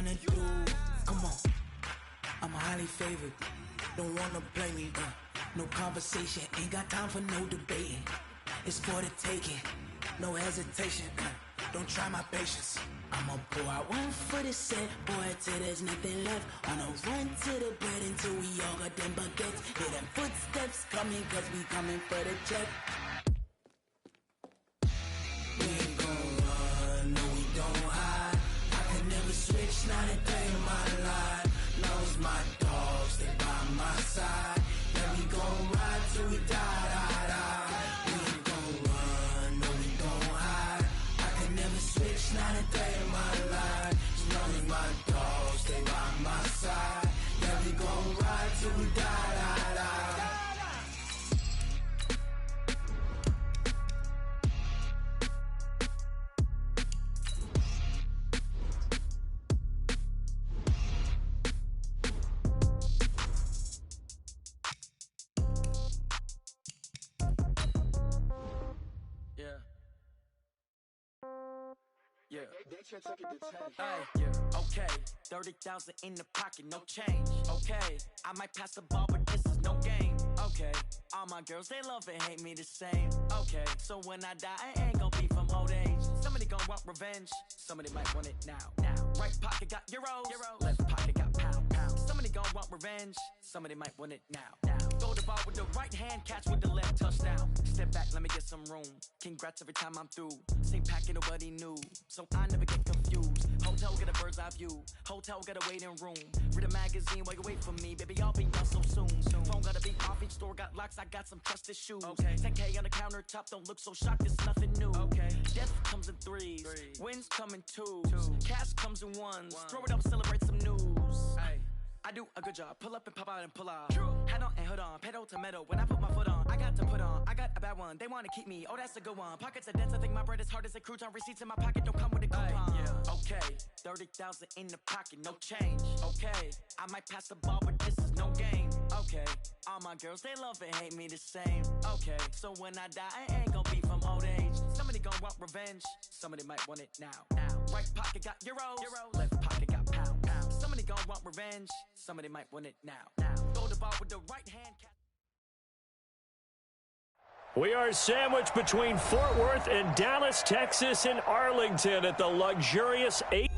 running through. Come on, I'm highly favored. Don't wanna play me, no conversation, ain't got time for no debating. It's for the taking, no hesitation, don't try my patience. I'ma pour out one for the set, boy, till there's nothing left. On a run to the bread until we all got them baguettes. Hear them footsteps coming, cause we coming for the check. We ain't gon' run, no we don't hide. I can never switch, not a day in my life. Knows my dogs, stay by my side. Yeah, we gon' ride till we die, die, die. We ain't gon' run, no we don't hide. I can never switch, not a day in my life. As long as my dogs stay by my side. Yeah, we gon' ride till we die, die, die. Okay, 30,000 in the pocket, no change. Okay, I might pass the ball, but this is no game. Okay, all my girls, they love and hate me the same. Okay, so when I die, I ain't gon' be from old age. Somebody gon' want revenge, somebody might want it now. Right pocket got euros, left pocket got pound. Somebody gon' want revenge, somebody might want it now. Throw the ball with the right hand, catch with the left, touchdown. Step back, let me get some room. Congrats every time I'm through. Same packet, nobody knew, so I never get confused. Hotel get a bird's eye view, hotel got a waiting room. Read a magazine while you wait for me, baby, I'll be done so soon. Phone gotta be off, each store got locks, I got some trusted shoes. 10K on the countertop, don't look so shocked, it's nothing new. Death comes in threes, wins come in twos, cash comes in ones. Throw it up, celebrate some news. I do a good job, pull up and pop out and pull out. Head on and hood on, pedal to metal. When I put my foot on, I got to put on. I got a bad one, they wanna keep me, oh that's a good one. Pockets are dense, I think my bread is hard as a crouton. Receipts in my pocket don't come with a coupon. Okay, 30,000 in the pocket, no change. Okay, I might pass the ball, but this is no game. Okay, all my girls, they love and hate me the same. Okay, so when I die, I ain't gon' be from old age. Somebody gon' want revenge, somebody might want it now. Right pocket got euros, left pocket got pound. Somebody gon' want revenge, somebody might want it now. Throw the ball with the right hand. We are sandwiched between Fort Worth and Dallas, Texas, and Arlington at the luxurious 8.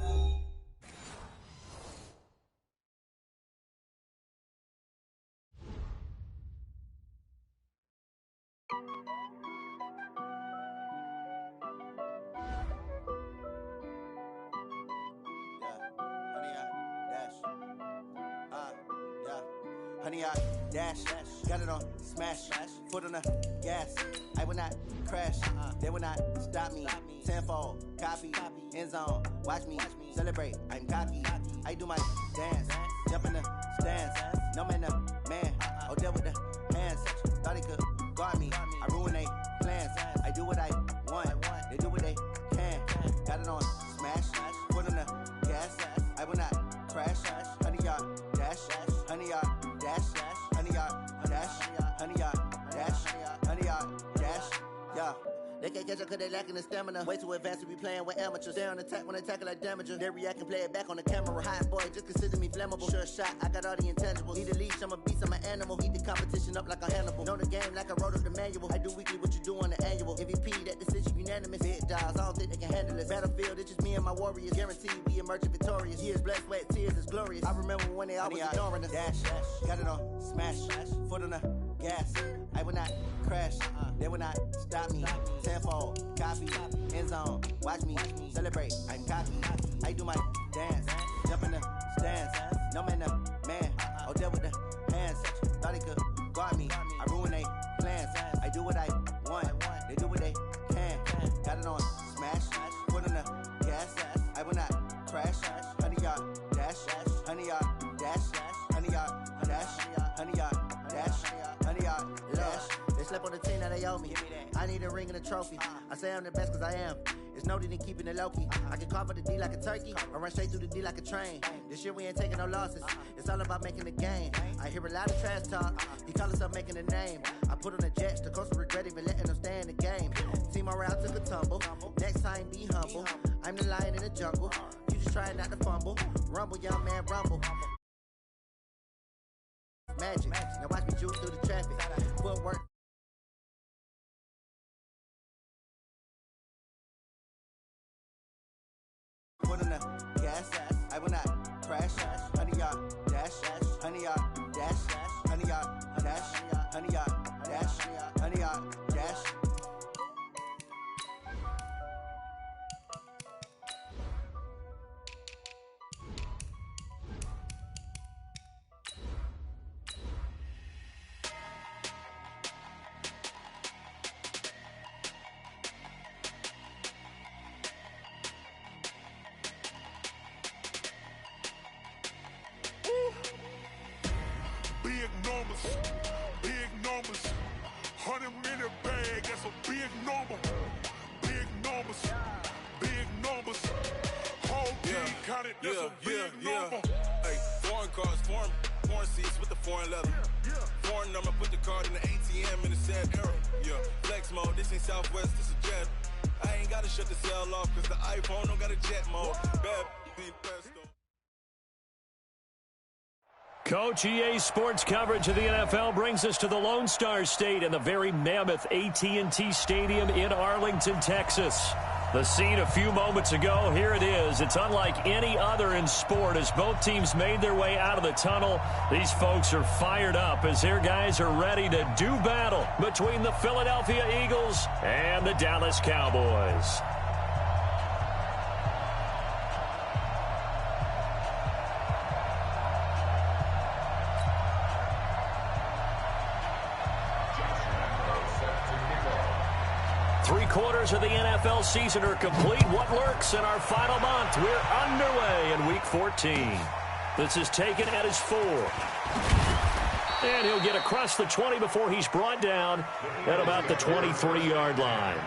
Honey, I dash, got it on smash, foot on the gas. I will not crash, they will not stop me. Tenfold, copy, end zone, watch me celebrate. I'm cocky, I do my dance, jump in the stands. No man, the man, oh deal with the hands. Thought he could guard me, I ruin they plans. I do what I want, they do what they can. Got it on smash, foot on the gas. I will not crash, honey, y'all dash, honey, y'all dash, honey, y'all dash, honey, y'all dash, honey, y'all dash, yeah. They can't catch up cause they lacking the stamina. Way too advanced to be playing with amateurs. They on attack when they tackle like damager. They react and play it back on the camera. Hot boy, just consider me flammable. Sure shot, I got all the intangibles. Need a leash, I'm a beast, I'm an animal. Heat the competition up like a Hannibal. Know the game like I wrote up the manual. I do weekly what you do on the annual. MVP, that decision unanimous. Big dials, I don't think they can handle it. Battlefield, it's just me and my warriors. Guaranteed we emerging victorious. Years, blood, sweat, tears, it's glorious. I remember when they always ignoring us. Dash, got it on smash, foot on the gas. I will not crash, they will not stop me. Tenfold, copy, end zone, watch me celebrate. I'm cocky, I do my dance, jump in the stands. No man, the man, oh deal with the hands. Thought he could guard me, I ruin they plans. I do what I want, they do what they can. Got it on smash, foot on the gas. I will not crash, honey, y'all dash, honey, y'all dash, honey, y'all dash, honey, y'all dash, honey, y'all dash. They slept on the team, now they owe me. I need a ring and a trophy. I say I'm the best cause I am. It's no need in keeping it low-key. I can carve up the D like a turkey, or run straight through the D like a train. This year we ain't taking no losses. It's all about making the game. I hear a lot of trash talk. He call himself making a name. I put on the Jets, the coach will regret even letting them stay in the game. Team around took a tumble. Next time be humble. I'm the lion in the jungle. You just just trying not to fumble. Rumble, young man, rumble. Magic. Now watch me juke through the traffic. Footwork. Foot on the gas. I will not crash. 100-yard dash. 100-yard dash. 100-yard dash. 100-yard dash. 100-yard dash. Big numbers, 100 in the bag, that's a big number. Big numbers, whole team counted, that's a big number. Hey, foreign cars, foreign seats with the foreign leather. Foreign number, put the card in the ATM in the sad era. Yeah, flex mode, this ain't Southwest, this is Jet. I ain't gotta shut the cell off, cause the iPhone don't got a jet mode. Bad, be best though. Coach, EA Sports coverage of the NFL brings us to the Lone Star State and the very mammoth AT&T Stadium in Arlington, Texas. The scene a few moments ago, here it is. It's unlike any other in sport as both teams made their way out of the tunnel. These folks are fired up as their guys are ready to do battle between the Philadelphia Eagles and the Dallas Cowboys. 3/4 of the NFL season are complete. What lurks in our final month? We're underway in Week 14. This is taken at his 4. And he'll get across the 20 before he's brought down at about the 23-yard line.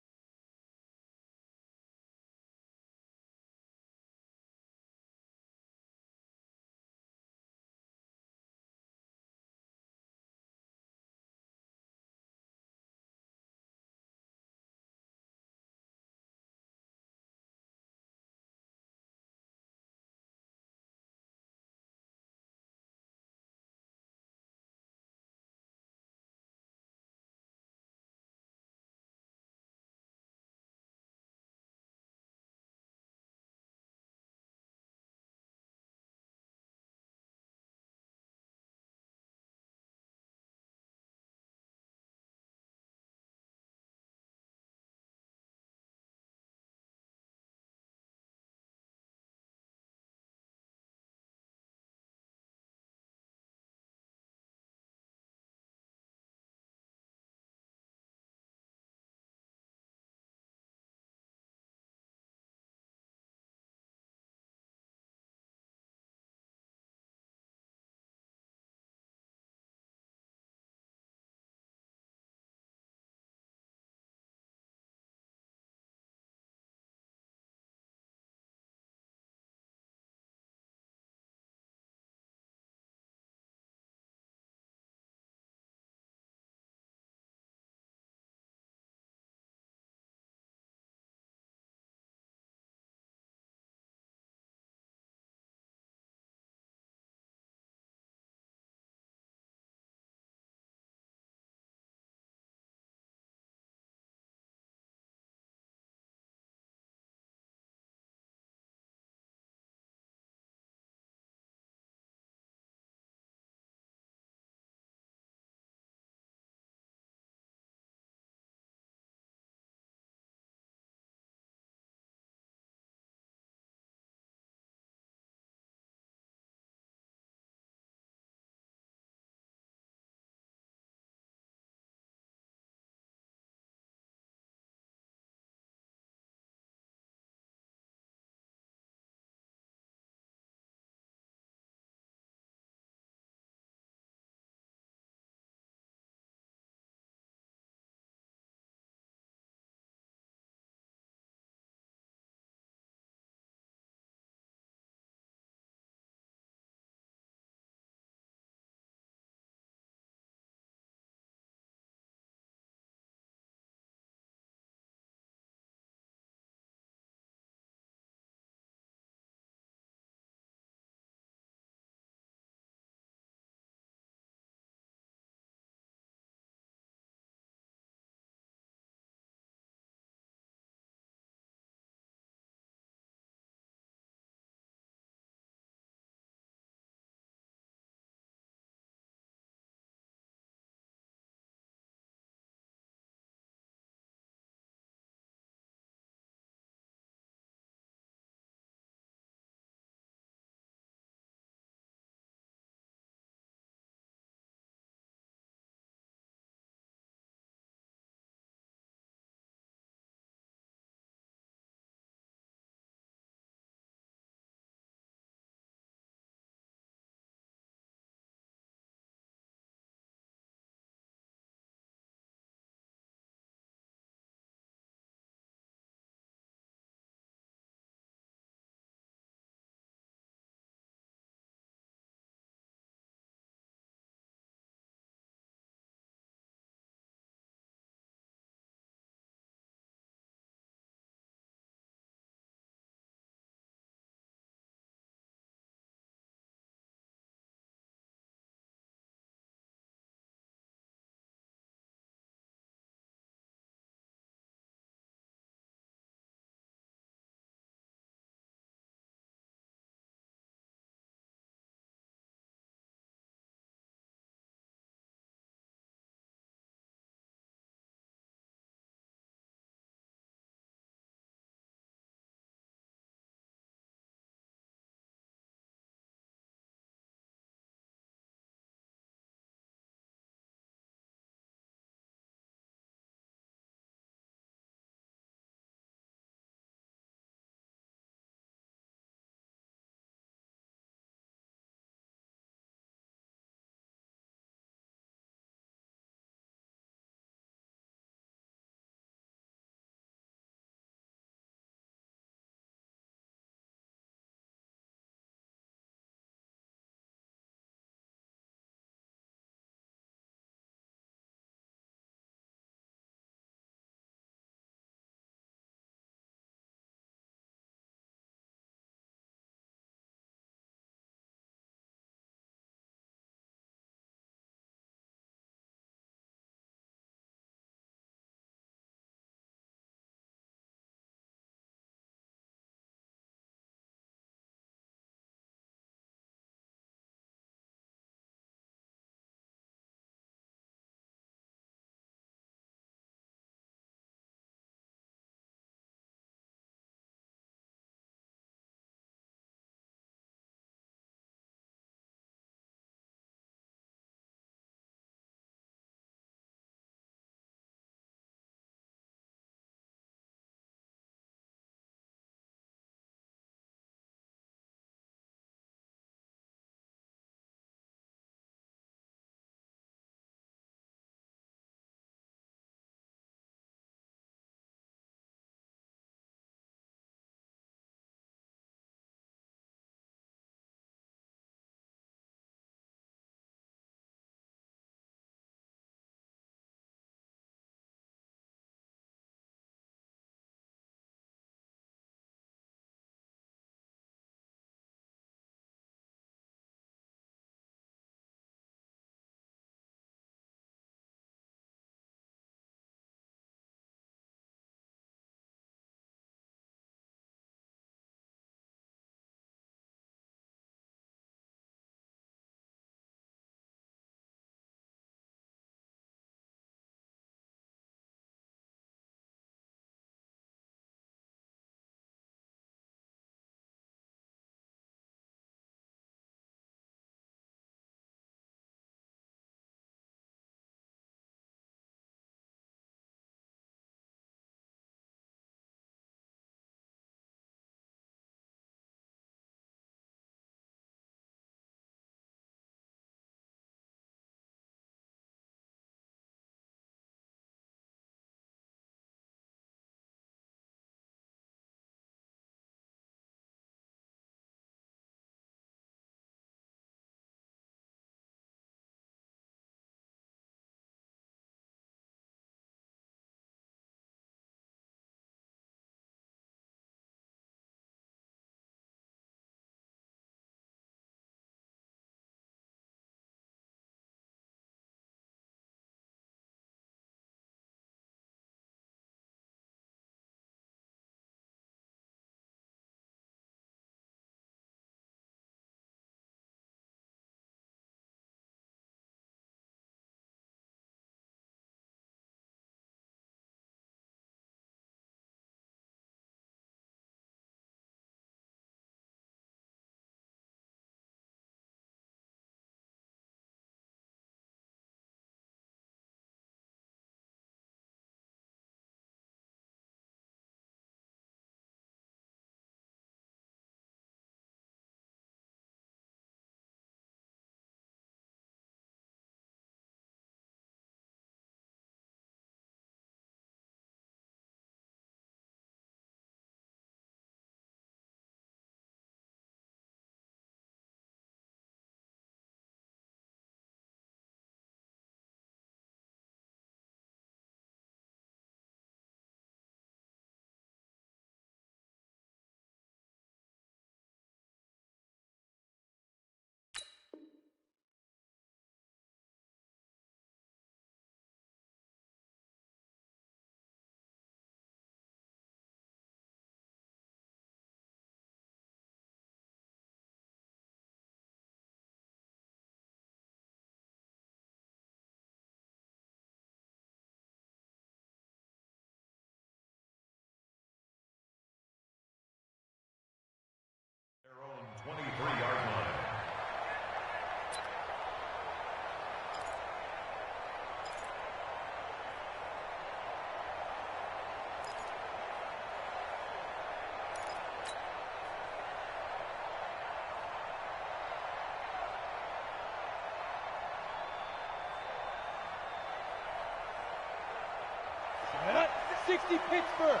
60 Pittsburgh.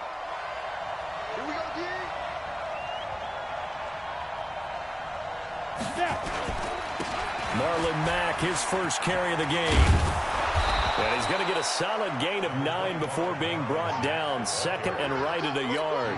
Here we go, D. Marlon Mack, his first carry of the game. And he's going to get a solid gain of 9 before being brought down. Second and right at a yard.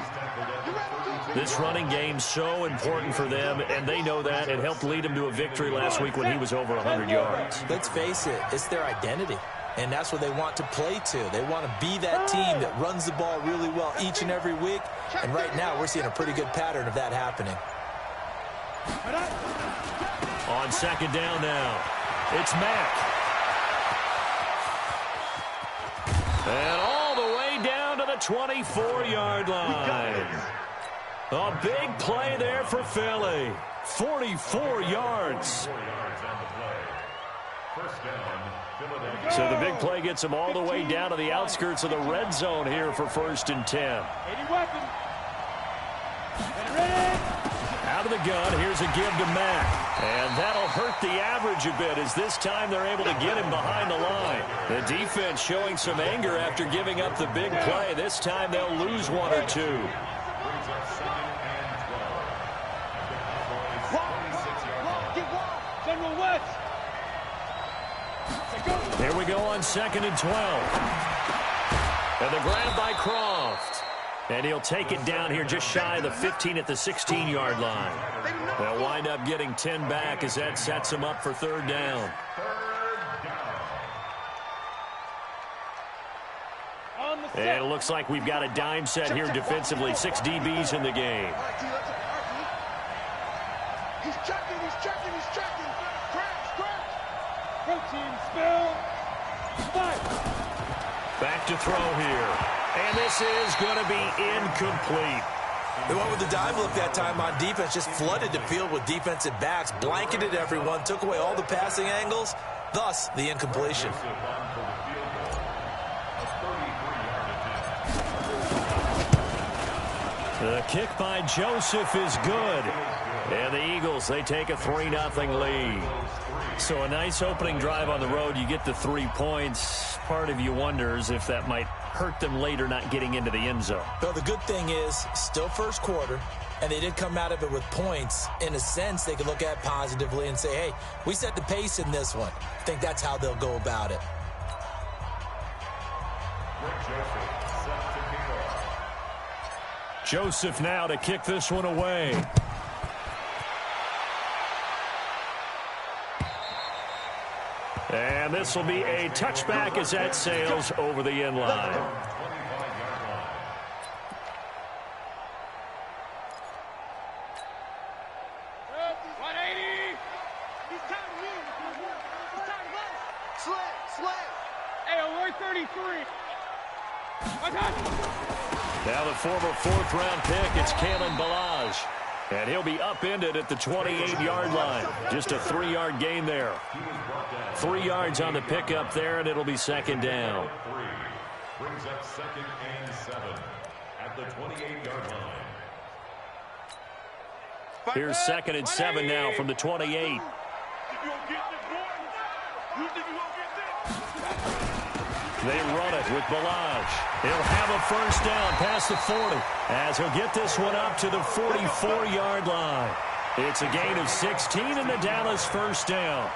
This running game so important for them, and they know that. It helped lead them to a victory last week when he was over 100 yards. Let's face it, it's their identity. And that's what they want to play to. They want to be that team that runs the ball really well each and every week. And right now, we're seeing a pretty good pattern of that happening. On second down now, it's Mack. And all the way down to the 24-yard line. A big play there for Philly. 44 yards. So the big play gets them all the way down to the outskirts of the red zone here for 1st and 10. Out of the gun, here's a give to Mack. And that'll hurt the average a bit as this time they're able to get him behind the line. The defense showing some anger after giving up the big play. This time they'll lose 1 or 2. General West. Here we go on 2nd and 12. And the grab by Croft. And he'll take it down here just shy of the 15 at the 16-yard line. They'll wind up getting 10 back as that sets them up for 3rd down. And it looks like we've got a dime set here defensively. 6 DBs in the game. He's checking. Protein spill. Back to throw here. And this is going to be incomplete. They went with the dive look that time on defense, just flooded the field with defensive backs, blanketed everyone, took away all the passing angles, thus the incompletion. The kick by Joseph is good. And the Eagles, they take a 3-0 lead. So a nice opening drive on the road. You get the 3 points. Part of you wonders if that might hurt them later not getting into the end zone. Well, the good thing is, still first quarter, and they did come out of it with points. In a sense, they can look at positively and say, hey, we set the pace in this one. I think that's how they'll go about it. Joseph now to kick this one away. And this will be a touchback as that sails over the end line. Now the former 4th-round pick, it's Kalen Balaj. And he'll be upended at the 28-yard line. Just a 3-yard gain there. 3 yards on the pickup there, and it'll be 2nd down. Brings up 2nd and 7 at the 28-yard line. Here's 2nd and 7 now from the 28. They run it with Balaj. He'll have a 1st down past the 40 as he'll get this one up to the 44-yard line. It's a gain of 16 and the Dallas 1st down.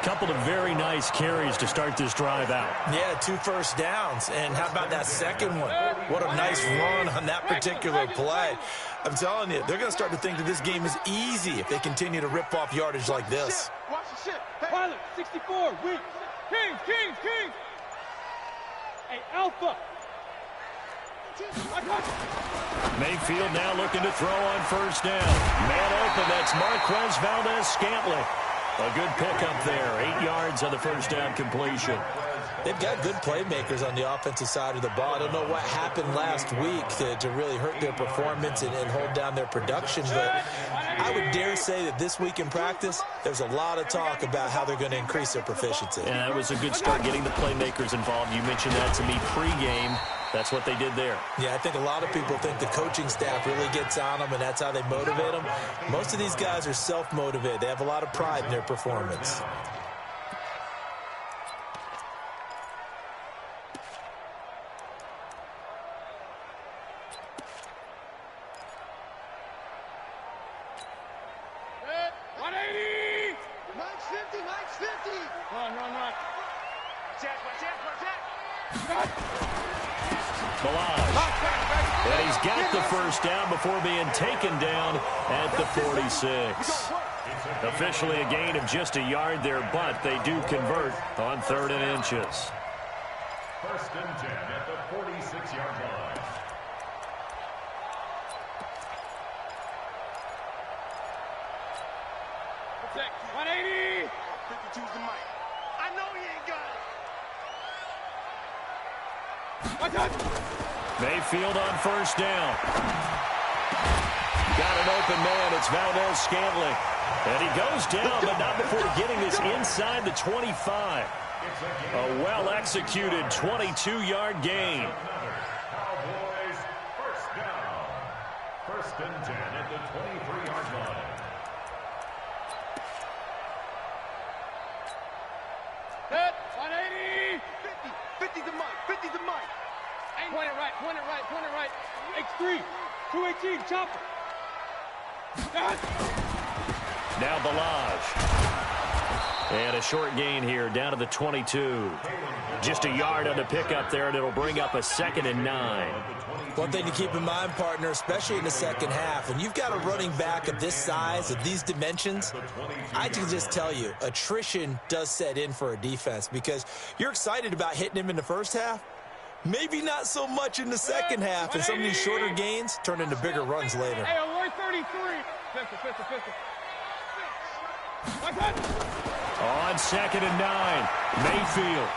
Couple of very nice carries to start this drive out. Yeah, 2 first downs. And how about that second one? What a nice run on that particular play. I'm telling you, they're going to start to think that this game is easy if they continue to rip off yardage like this. Watch the shit. Pilot, 64, win. Kings. Hey, Alpha. Mayfield now looking to throw on 1st down. Man open, that's Marquez Valdez-Scantling. A good pickup there. 8 yards on the 1st down completion. They've got good playmakers on the offensive side of the ball. I don't know what happened last week to really hurt their performance and hold down their production, but I would dare say that this week in practice, there's a lot of talk about how they're going to increase their proficiency. And that was a good start getting the playmakers involved. You mentioned that to me pregame. That's what they did there. Yeah, I think a lot of people think the coaching staff really gets on them, and that's how they motivate them. Most of these guys are self-motivated. They have a lot of pride in their performance. Run. And he's got the first down before being taken down at the 46. Officially a gain of just a yard there, but they do convert on 3rd and inches. 1st and 10 at the 46-yard line. Protect. 180. 52's the mic. I know he ain't got it. Mayfield on 1st down. Got an open man. It's Valdez-Scantling. And he goes down, but not before getting this inside the 25. A well-executed 22-yard gain. Cowboys 1st down. 1st and 10 at the 23-yard line. Hit. 180. 50 the mic. 50 the mic. Point it right. X3. 218. Chopper. Now Balaj. And a short gain here down to the 22. Just a yard on the pickup there, and it'll bring up a 2nd and 9. One thing to keep in mind, partner, especially in the second half, when you've got a running back of this size, of these dimensions, I can just tell you, attrition does set in for a defense because you're excited about hitting him in the first half. Maybe not so much in the second half, and some of these shorter gains turn into bigger runs later. Hey, alert 33. Pistol. On 2nd and 9, Mayfield.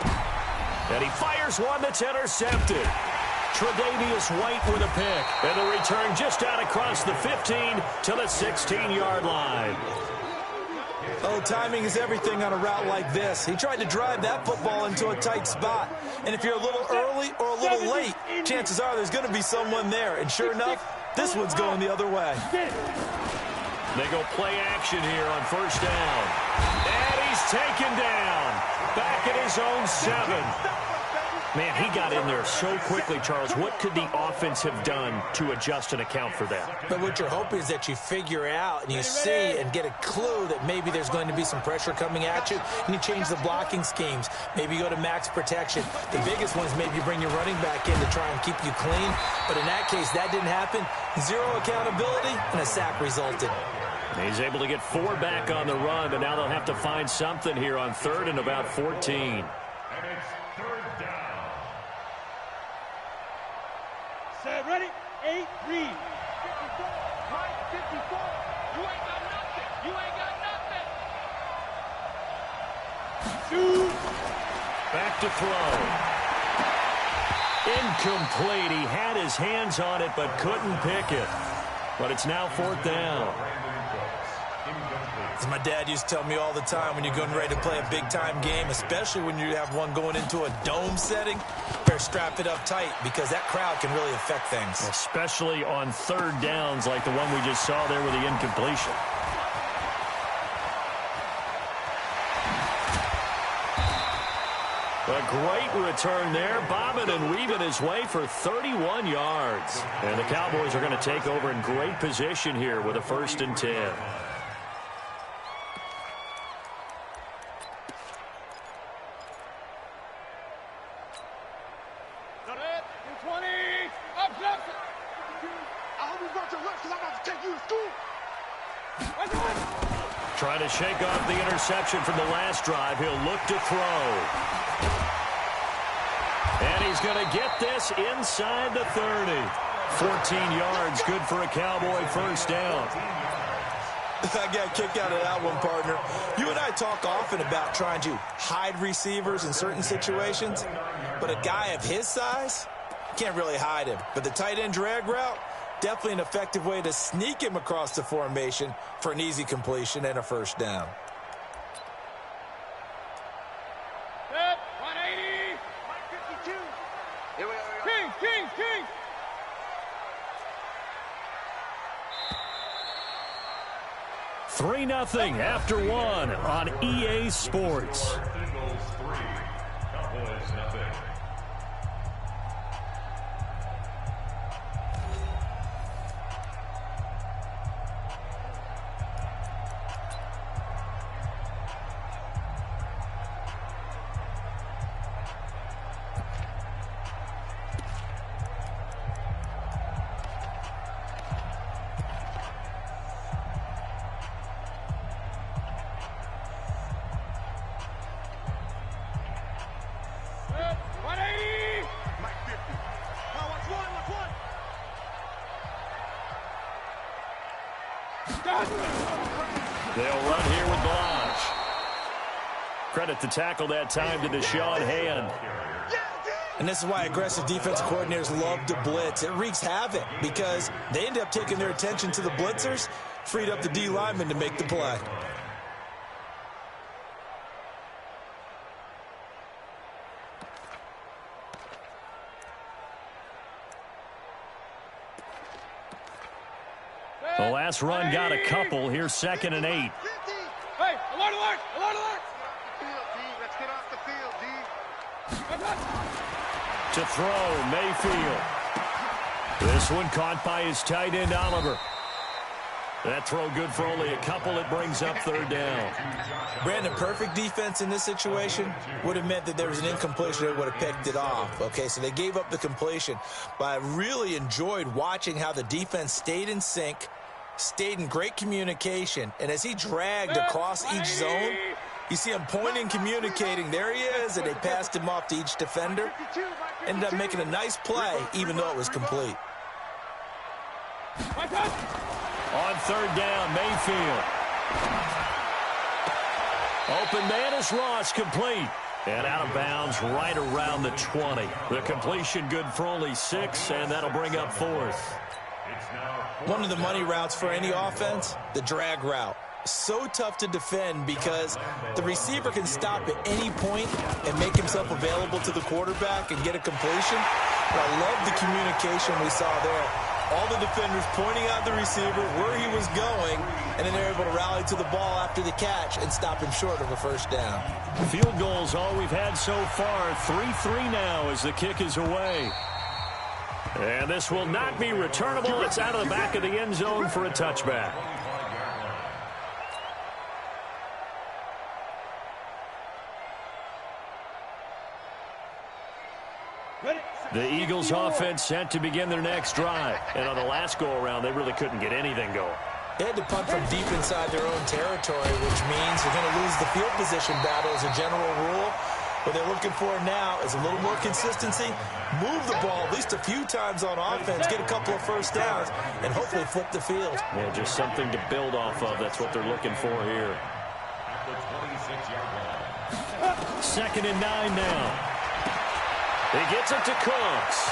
And he fires one that's intercepted. Tre'Davious White with a pick. And the return just out across the 15 to the 16-yard line. Oh, timing is everything on a route like this. He tried to drive that football into a tight spot. And if you're a little early or a little late, chances are there's going to be someone there. And sure enough, this one's going the other way. They go play action here on 1st down. And he's taken down. Back at his own 7. Man, he got in there so quickly, Charles. What could the offense have done to adjust and account for that? But what you're hoping is that you figure out and you see and get a clue that maybe there's going to be some pressure coming at you, and you change the blocking schemes. Maybe you go to max protection. The biggest one is maybe you bring your running back in to try and keep you clean. But in that case, that didn't happen. Zero accountability, and a sack resulted. He's able to get 4 back on the run, but now they'll have to find something here on 3rd and about 14. And it's 3rd down. Set, ready? 8, read. 54. Right, 54. You ain't got nothing. Shoot. Back to throw. Incomplete. He had his hands on it, but couldn't pick it. But it's now 4th down. As my dad used to tell me all the time, when you're getting ready to play a big-time game, especially when you have one going into a dome setting, better strap it up tight because that crowd can really affect things. Especially on 3rd downs like the one we just saw there with the incompletion. A great return there, bobbing and weaving his way for 31 yards. And the Cowboys are going to take over in great position here with a 1st and 10. Trying to shake off the interception from the last drive. He'll look to throw. And he's going to get this inside the 30. 14 yards, good for a Cowboy 1st down. I got a kick out of that one, partner. You and I talk often about trying to hide receivers in certain situations, but a guy of his size, can't really hide him. But the tight end drag route, definitely an effective way to sneak him across the formation for an easy completion and a 1st down. Set, 180. 52. Here we go. King. 3-0 after 1 on EA Sports. Eagles 3, Cowboys nothing. They'll run here with Blanche. Credit the tackle that time to Deshaun Hand. And this is why aggressive defensive coordinators love to blitz. It wreaks havoc because they end up taking their attention to the blitzers, freed up the D lineman to make the play. The last run got a couple. Here's 2nd and 8. Hey, alert, alert, alert, alert. Let's get off the field, D. To throw, Mayfield. This one caught by his tight end, Oliver. That throw good for only a couple. It brings up 3rd down. Brandon, perfect defense in this situation would have meant that there was an incompletion that would have picked it off. Okay, so they gave up the completion. But I really enjoyed watching how the defense stayed in sync, stayed in great communication, and as he dragged across each zone, you see him pointing, communicating. There he is, and they passed him off to each defender. Ended up making a nice play, even though it was complete. On 3rd down, Mayfield. Open man is Ross, complete. And out of bounds right around the 20. The completion good for only 6, and that'll bring up 4th. One of the money routes for any offense, the drag route. So tough to defend because the receiver can stop at any point and make himself available to the quarterback and get a completion. But I love the communication we saw there. All the defenders pointing out the receiver, where he was going, and then they're able to rally to the ball after the catch and stop him short of a 1st down. Field goals all we've had so far. 3-3 now as the kick is away. And this will not be returnable. It's out of the back of the end zone for a touchback. The Eagles offense set to begin their next drive. And on the last go-around, they really couldn't get anything going. They had to punt from deep inside their own territory, which means they're going to lose the field position battle as a general rule. What they're looking for now is a little more consistency, move the ball at least a few times on offense, get a couple of 1st downs, and hopefully flip the field. Yeah, just something to build off of. That's what they're looking for here. 2nd and 9 now. He gets it to Cooks.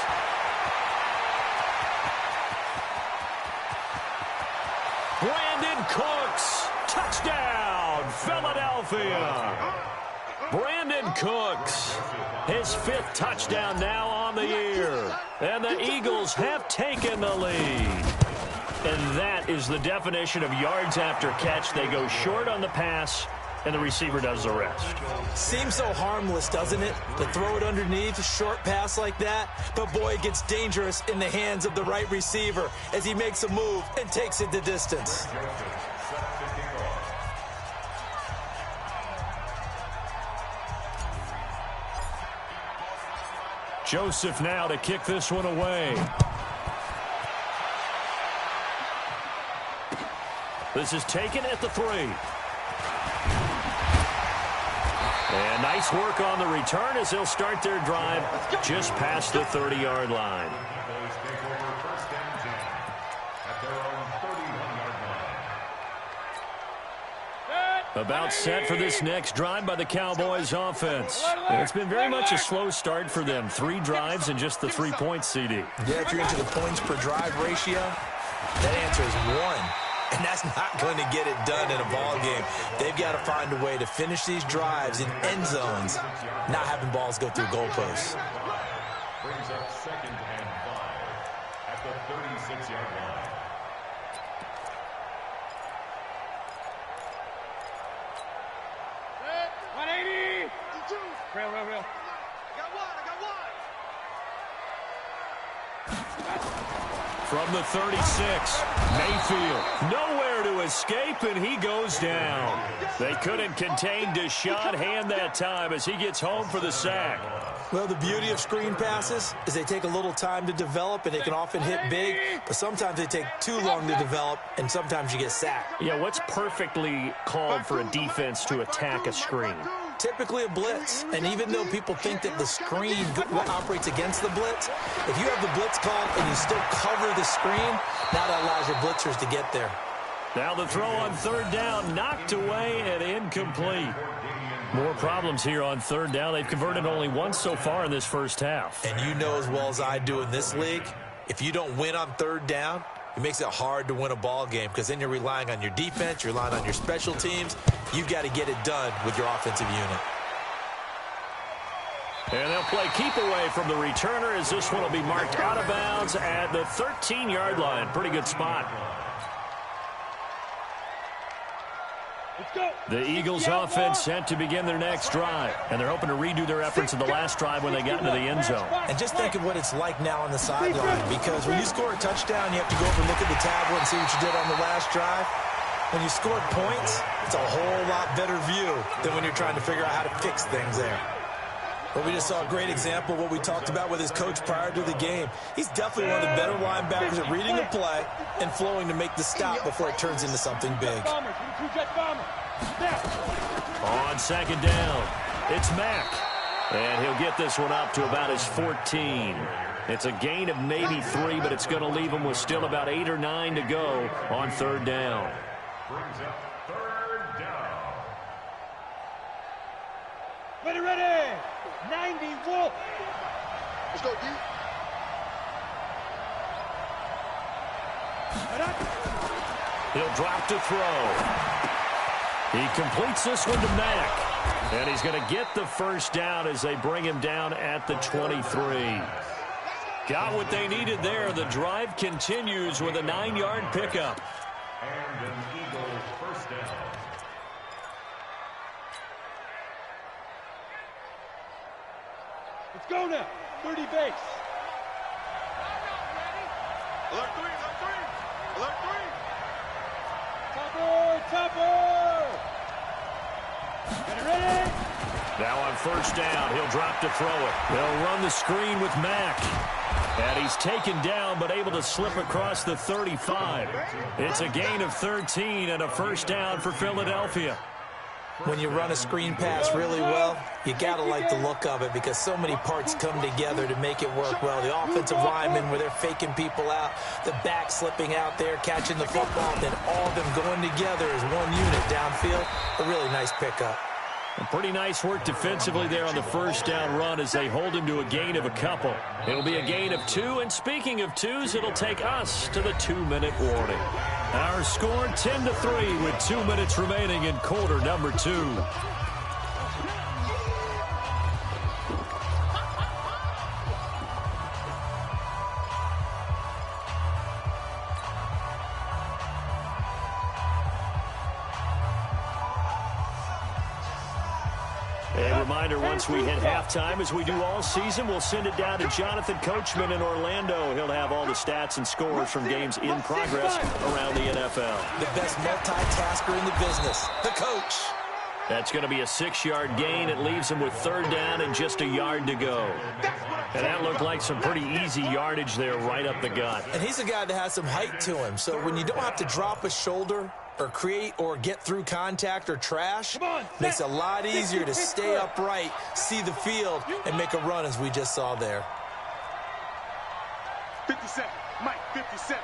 Brandon Cooks. Touchdown, Philadelphia. Brandon Cooks. His 5th touchdown now on the year. And the Eagles have taken the lead. And that is the definition of yards after catch. They go short on the pass, and the receiver does the rest. Seems so harmless, doesn't it? To throw it underneath, a short pass like that. But boy, it gets dangerous in the hands of the right receiver as he makes a move and takes it the distance. Joseph now to kick this one away. This is taken at the 3. And nice work on the return as they'll start their drive just past the 30-yard line. About set for this next drive by the Cowboys offense. And it's been very much a slow start for them. 3 drives and just the 3 points, CD. Yeah, if you're into the points per drive ratio, that answer is 1. And that's not going to get it done in a ball game. They've got to find a way to finish these drives in end zones, not having balls go through goalposts. Brings up 2nd and 5 at the 36-yard line. Real. I got one. From the 36, Mayfield nowhere to escape, and he goes down. They couldn't contain Deshaun Hand that time as he gets home for the sack. Well, the beauty of screen passes is they take a little time to develop, and they can often hit big, but sometimes they take too long to develop, and sometimes you get sacked. Yeah, what's perfectly called for a defense to attack a screen? Typically a blitz, and even though people think that the screen operates against the blitz, if you have the blitz called and you still cover the screen, now that allows your blitzers to get there. Now the throw on third down, knocked away and incomplete. More problems here on third down. They've converted only once so far in this first half. And you know as well as I do in this league, if you don't win on third down, it makes it hard to win a ball game because then you're relying on your defense, you're relying on your special teams. You've got to get it done with your offensive unit. And they'll play keep away from the returner as this one will be marked out of bounds at the 13-yard line. Pretty good spot. The Eagles offense set to begin their next drive. And they're hoping to redo their efforts in the last drive when they got into the end zone. And just think of what it's like now on the sideline. Because when you score a touchdown, you have to go over and look at the tablet and see what you did on the last drive. When you scored points, it's a whole lot better view than when you're trying to figure out how to fix things there. But we just saw a great example of what we talked about with his coach prior to the game. He's definitely one of the better linebackers at reading the play and flowing to make the stop before it turns into something big. On second down, it's Mack. And he'll get this one up to about his 14. It's a gain of maybe 3, but it's going to leave him with still about 8 or 9 to go on third down. Brings up third down. Ready. 90, Wolf. Let's go, D. He'll drop to throw. He completes this one to Mack. And he's going to get the first down as they bring him down at the 23. Got what they needed there. The drive continues with a 9-yard pickup. And an Eagles first down. Let's go now. 30 base. Alert 3, alert 3. Alert 3. Topper. Get ready. Now on first down, he'll drop to throw it. They'll run the screen with Mack. And he's taken down, but able to slip across the 35. It's a gain of 13 and a first down for Philadelphia. When you run a screen pass really well, you got to like the look of it because so many parts come together to make it work well. The offensive linemen, where they're faking people out, the back slipping out there, catching the football, then all of them going together as one unit downfield. A really nice pickup. And pretty nice work defensively there on the first down run as they hold him to a gain of a couple. It'll be a gain of 2, and speaking of 2s, it'll take us to the 2-minute warning. Our score 10-3 with 2 minutes remaining in quarter number 2. A reminder, once we hit halftime, as we do all season, we'll send it down to Jonathan Coachman in Orlando. He'll have all the stats and scores from games in progress around the NFL. The best multitasker in the business, the coach. That's going to be a 6-yard gain. It leaves him with third down and just a yard to go. And that looked like some pretty easy yardage there right up the gut. And he's a guy that has some height to him. So when you don't have to drop a shoulder or create or get through contact or trash, makes it a lot easier to stay upright, see the field, and make a run as we just saw there. 57, Mike, 57.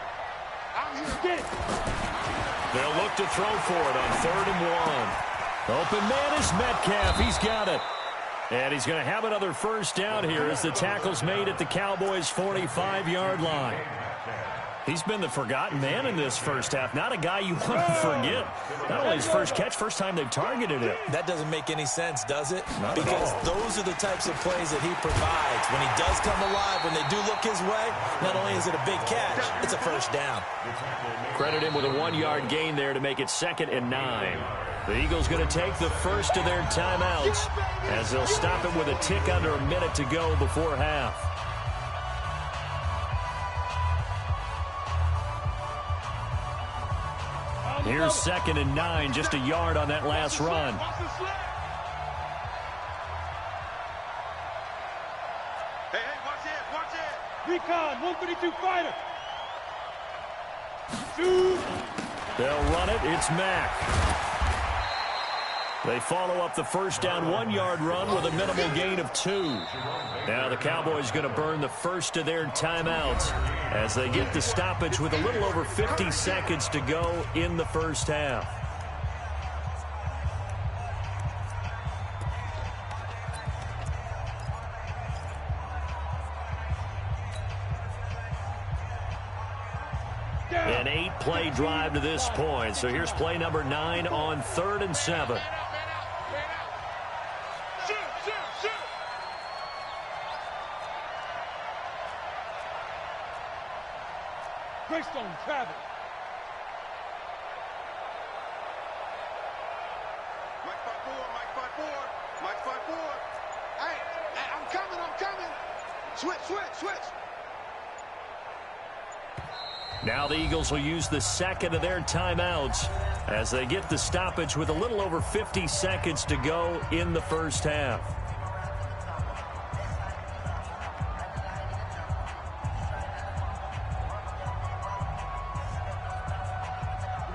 I'm here. Get it. They'll look to throw for it on 3rd and 1. Open man is Metcalf. He's got it. And he's going to have another first down here as the tackle's made at the Cowboys' 45-yard line. He's been the forgotten man in this first half. Not a guy you want to forget. Not only his first catch, first time they've targeted him. That doesn't make any sense, does it? Not because those are the types of plays that he provides. When he does come alive, when they do look his way, not only is it a big catch, it's a first down. Credit him with a 1-yard gain there to make it 2nd and 9. The Eagles going to take the first of their timeouts as they'll stop it with a tick under a minute to go before half. Here's 2nd and 9, just a yard on that last run. Hey, watch it. Recon, 132 fighter. Shoot. They'll run it. It's Mack. They follow up the first down 1-yard run with a minimal gain of 2. Now the Cowboys going to burn the first of their timeouts as they get the stoppage with a little over 50 seconds to go in the first half. An 8-play drive to this point. So here's play number 9 on 3rd and 7. Greystone travel. Mike 5-4, Mike 5-4, Mike 5-4. Hey, I'm coming. Switch. Now the Eagles will use the second of their timeouts as they get the stoppage with a little over 50 seconds to go in the first half.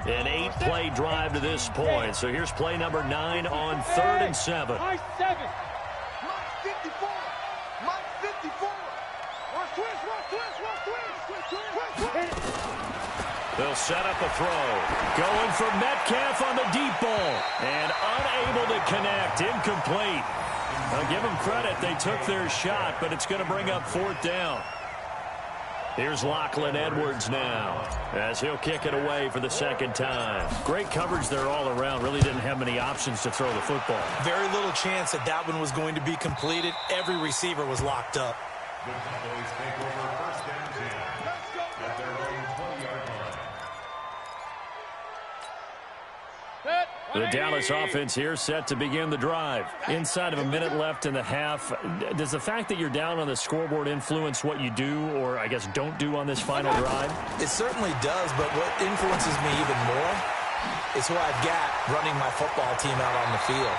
An 8-play drive to this point. So here's play number 9 on 3rd and 7. Mike 7. Mike 54, Mike 54. Watch twist. They'll set up a throw. Going for Metcalf on the deep ball. And unable to connect. Incomplete. I'll give them credit. They took their shot, but it's going to bring up 4th down. Here's Lachlan Edwards now as he'll kick it away for the second time. Great coverage there all around. Really didn't have many options to throw the football. Very little chance that one was going to be completed. Every receiver was locked up. The Cowboys take over 1st and 10 at their own 20-yard line. The Dallas offense here set to begin the drive. Inside of a minute left in the half. Does the fact that you're down on the scoreboard influence what you do, or I guess don't do on this final drive? It certainly does, but what influences me even more is who I've got running my football team out on the field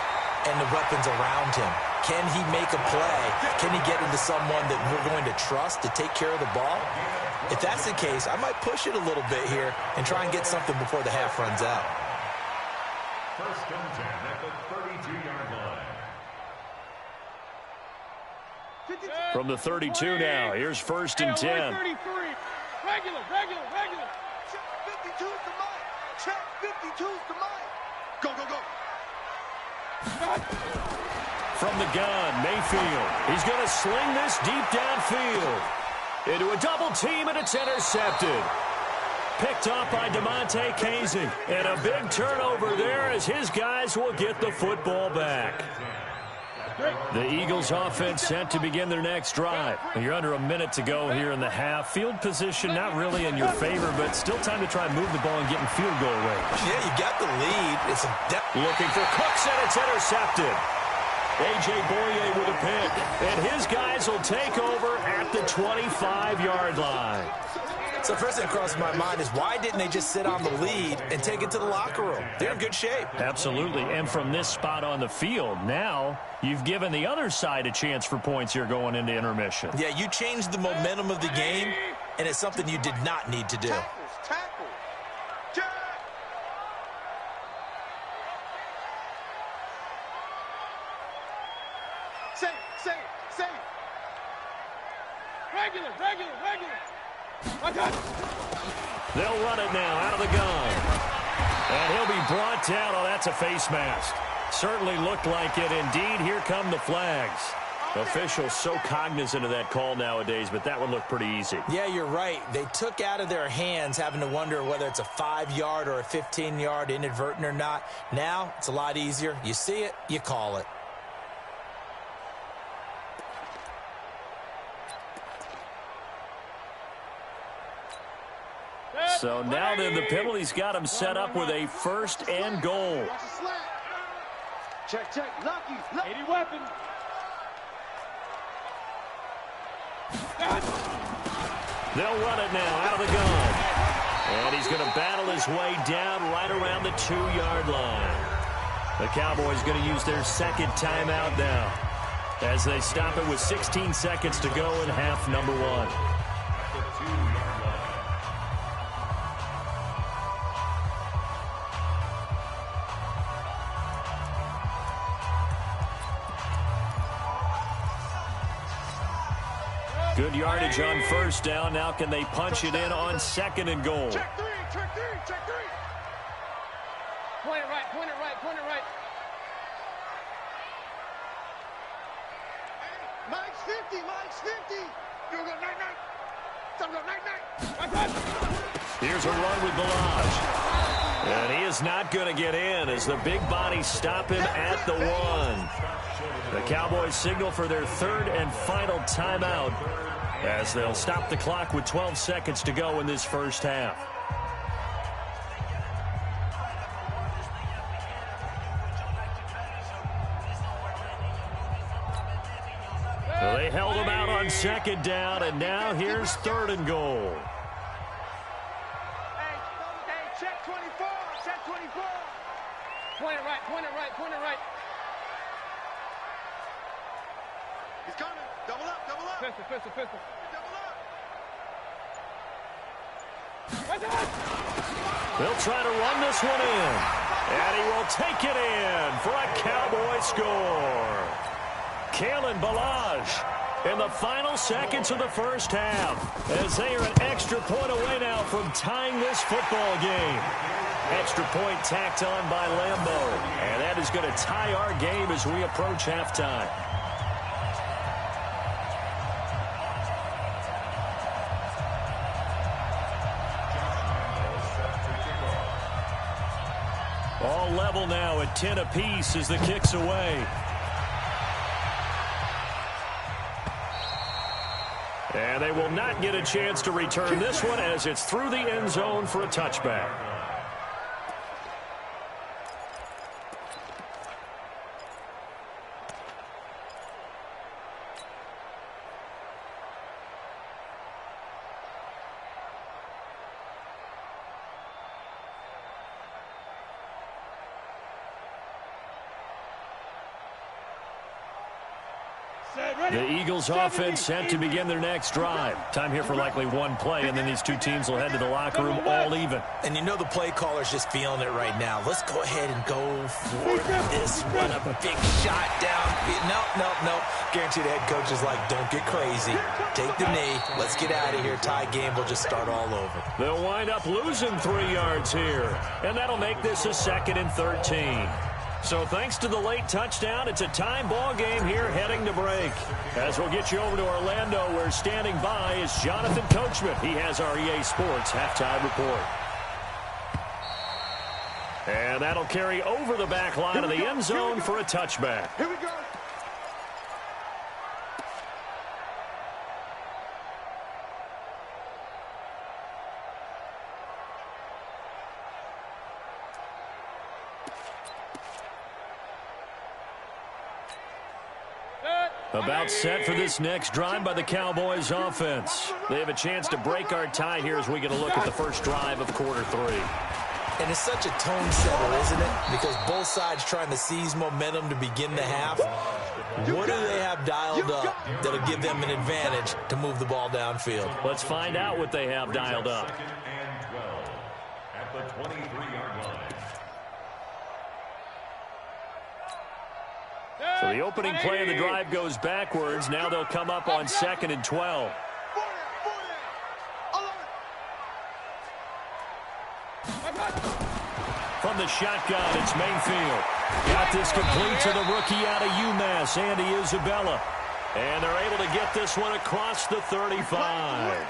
and the weapons around him. Can he make a play? Can he get into someone that we're going to trust to take care of the ball? If that's the case, I might push it a little bit here and try and get something before the half runs out. 1st and 10 at the 32-yard line. From the 32 now, here's 1st and 10. 33. Regular. Check 52's the mic. Check 52's the mic. Go. From the gun, Mayfield. He's going to sling this deep downfield. Into a double team, and it's intercepted. Picked off by DeMonte Casey. And a big turnover there as his guys will get the football back. The Eagles offense set to begin their next drive. You're under a minute to go here in the half. Field position not really in your favor, but still time to try and move the ball and get in field goal range. Yeah, you got the lead. It's looking for Cooks, and it's intercepted. A.J. Boye with a pick, and his guys will take over at the 25-yard line. So first thing that crosses my mind is why didn't they just sit on the lead and take it to the locker room? They're in good shape. Absolutely, and from this spot on the field, now you've given the other side a chance for points here going into intermission. Yeah, you changed the momentum of the game, and it's something you did not need to do. Tackle. Jack. Say. Regular. They'll run it now out of the gun. And he'll be brought down. Oh, that's a face mask. Certainly looked like it. Indeed, here come the flags. Officials so cognizant of that call nowadays, but that would look pretty easy. Yeah, you're right. They took out of their hands having to wonder whether it's a 5-yard or a 15-yard inadvertent or not. Now, it's a lot easier. You see it, you call it. So now then the penalty's got him set up with a 1st and goal. Check. Lucky. 80 weapon. They'll run it now out of the gun. And he's going to battle his way down right around the 2-yard line. The Cowboys going to use their second timeout now as they stop it with 16 seconds to go in half number 1. Good yardage on first down. Now can they punch it in on second and goal? Check three, check three, check three. Point it right, point it right, point it right. Mike's 50, Mike's 50. You go night-night. Some go night-night. Here's a run with Balaj. And he is not going to get in as the big body stop him at the 1. The Cowboys signal for their third and final timeout as they'll stop the clock with 12 seconds to go in this first half. Well, they held him out on second down, and now here's third and goal. Hey, check 24, check 24. Point it right, point it right, point it right. He's coming. Double up, double up. Pistol, pistol, pistol. Double up. Right there. They'll try to run this one in, and he will take it in for a Cowboy score. Kalen Balaj in the final seconds of the first half as they are an extra point away now from tying this football game. Extra point tacked on by Lambo, and that is going to tie our game as we approach halftime. All level now at 10 apiece as the kick's away. And they will not get a chance to return this one as it's through the end zone for a touchback. The Eagles offense set to begin their next drive. Time here for likely one play, and then these two teams will head to the locker room all even. And you know the play caller's just feeling it right now. Let's go ahead and go for this one. A big shot down. No. Guarantee the head coach is like, don't get crazy. Take the knee. Let's get out of here. Tie game will just start all over. They'll wind up losing 3 yards here, and that'll make this a 2nd and 13. So thanks to the late touchdown, it's a time ball game here heading to break. As we'll get you over to Orlando, where standing by is Jonathan Coachman. He has our EA Sports halftime report. And that'll carry over the back line of the end zone for a touchback. Here we go. About set for this next drive by the Cowboys offense. They have a chance to break our tie here as we get a look at the first drive of quarter 3. And it's such a tone setter, isn't it? Because both sides trying to seize momentum to begin the half. What do they have dialed up that'll give them an advantage to move the ball downfield? Let's find out what they have dialed up. And 12 at the 23-yard line. So the opening play of the drive goes backwards. Now they'll come up on 2nd and 12. From the shotgun, it's Mayfield. Got this complete to the rookie out of UMass, Andy Isabella. And they're able to get this one across the 35.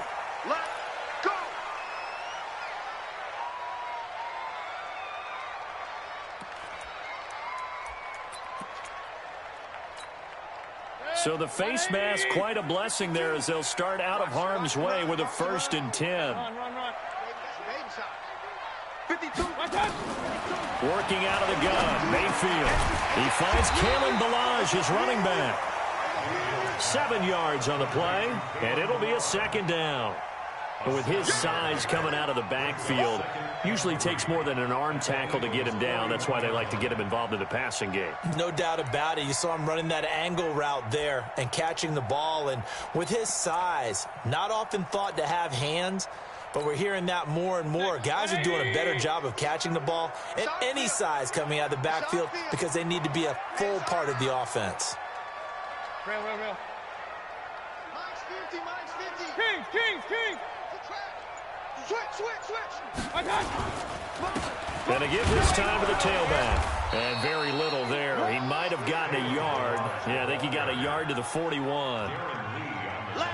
So the face mask, quite a blessing there as they'll start out of harm's way with a 1st and 10. Run. Working out of the gun, Mayfield. He finds Kalen Balaj, his running back. 7 yards on the play, and it'll be a 2nd down. But with his size coming out of the backfield, usually takes more than an arm tackle to get him down. That's why they like to get him involved in the passing game. No doubt about it. You saw him running that angle route there and catching the ball. And with his size, not often thought to have hands, but we're hearing that more and more. Guys are doing a better job of catching the ball at any size coming out of the backfield because they need to be a full part of the offense. Real. Mike's 50, Mike's Kings. Switch. I got you. Gonna give this time to the tailback. And very little there. He might have gotten a yard. Yeah, I think he got a yard to the 41.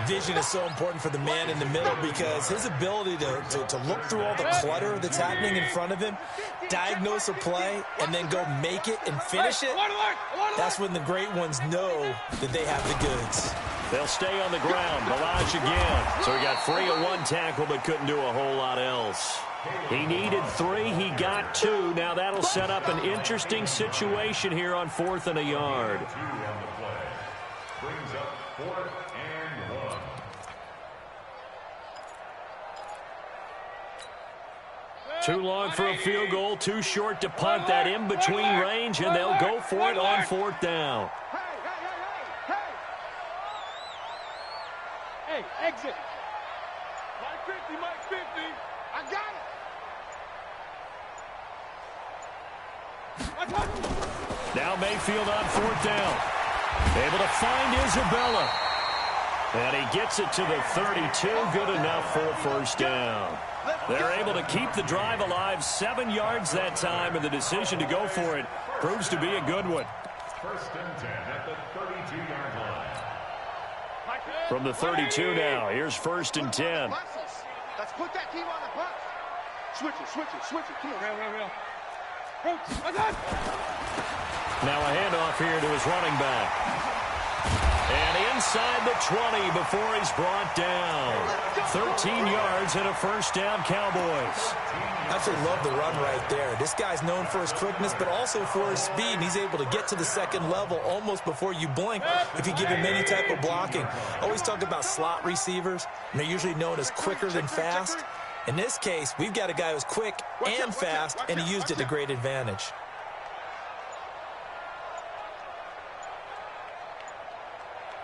Vision is so important for the man in the middle because his ability to look through all the clutter that's happening in front of him, diagnose a play, and then go make it and finish it, that's when the great ones know that they have the goods. They'll stay on the ground. Balaj again. So he got 3 on 1 tackle, but couldn't do a whole lot else. He needed 3. He got 2. Now that'll set up an interesting situation here on 4th and a yard. Brings up 4th and 1. Too long for a field goal, too short to punt. That in between range, and they'll go for it on 4th down. Hey, exit. Mike 50. I got it. Now Mayfield on 4th down. Able to find Isabella. And he gets it to the 32. Good enough for a 1st down. They're able to keep the drive alive. 7 yards that time, and the decision to go for it proves to be a good one. 1st and 10 at the 32-yard line. From the 32 now, here's 1st and 10. Let's put that team on the bus. Switch it. Come on. Real. I got it. Now a handoff here to his running back. And inside the 20 before he's brought down. 13 yards and a 1st down, Cowboys. I actually love the run right there. This guy's known for his quickness, but also for his speed. And he's able to get to the 2nd level almost before you blink if you give him any type of blocking. Always talk about slot receivers, and they're usually known as quicker than fast. In this case, we've got a guy who's quick and fast, and he used it to great advantage.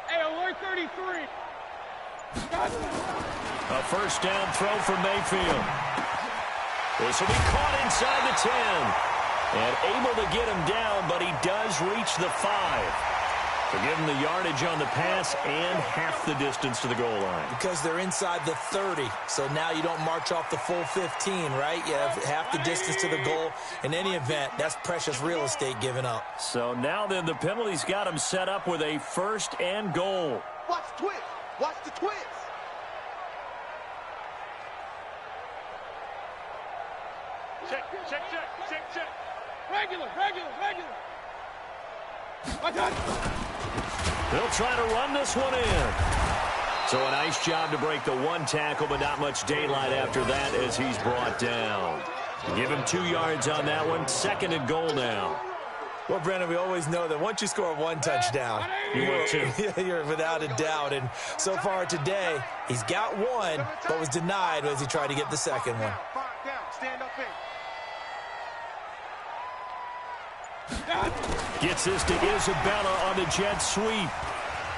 Hey, alert 33. A 1st down throw for Mayfield. This will be caught inside the 10. And able to get him down, but he does reach the 5. To give him the yardage on the pass and half the distance to the goal line. Because they're inside the 30, so now you don't march off the full 15, right? You have half the distance to the goal. In any event, that's precious real estate given up. So now then the penalty's got him set up with a 1st and goal. Watch the twist. Check. Regular. I got it. They'll try to run this one in. So a nice job to break the 1 tackle, but not much daylight after that as he's brought down. Give him 2 yards on that one. 2nd and goal now. Well, Brennan, we always know that once you score 1 touchdown, you're without a doubt. And so far today, he's got 1, but was denied as he tried to get the 2nd one. Stand up in. Gets this to Isabella on the jet sweep.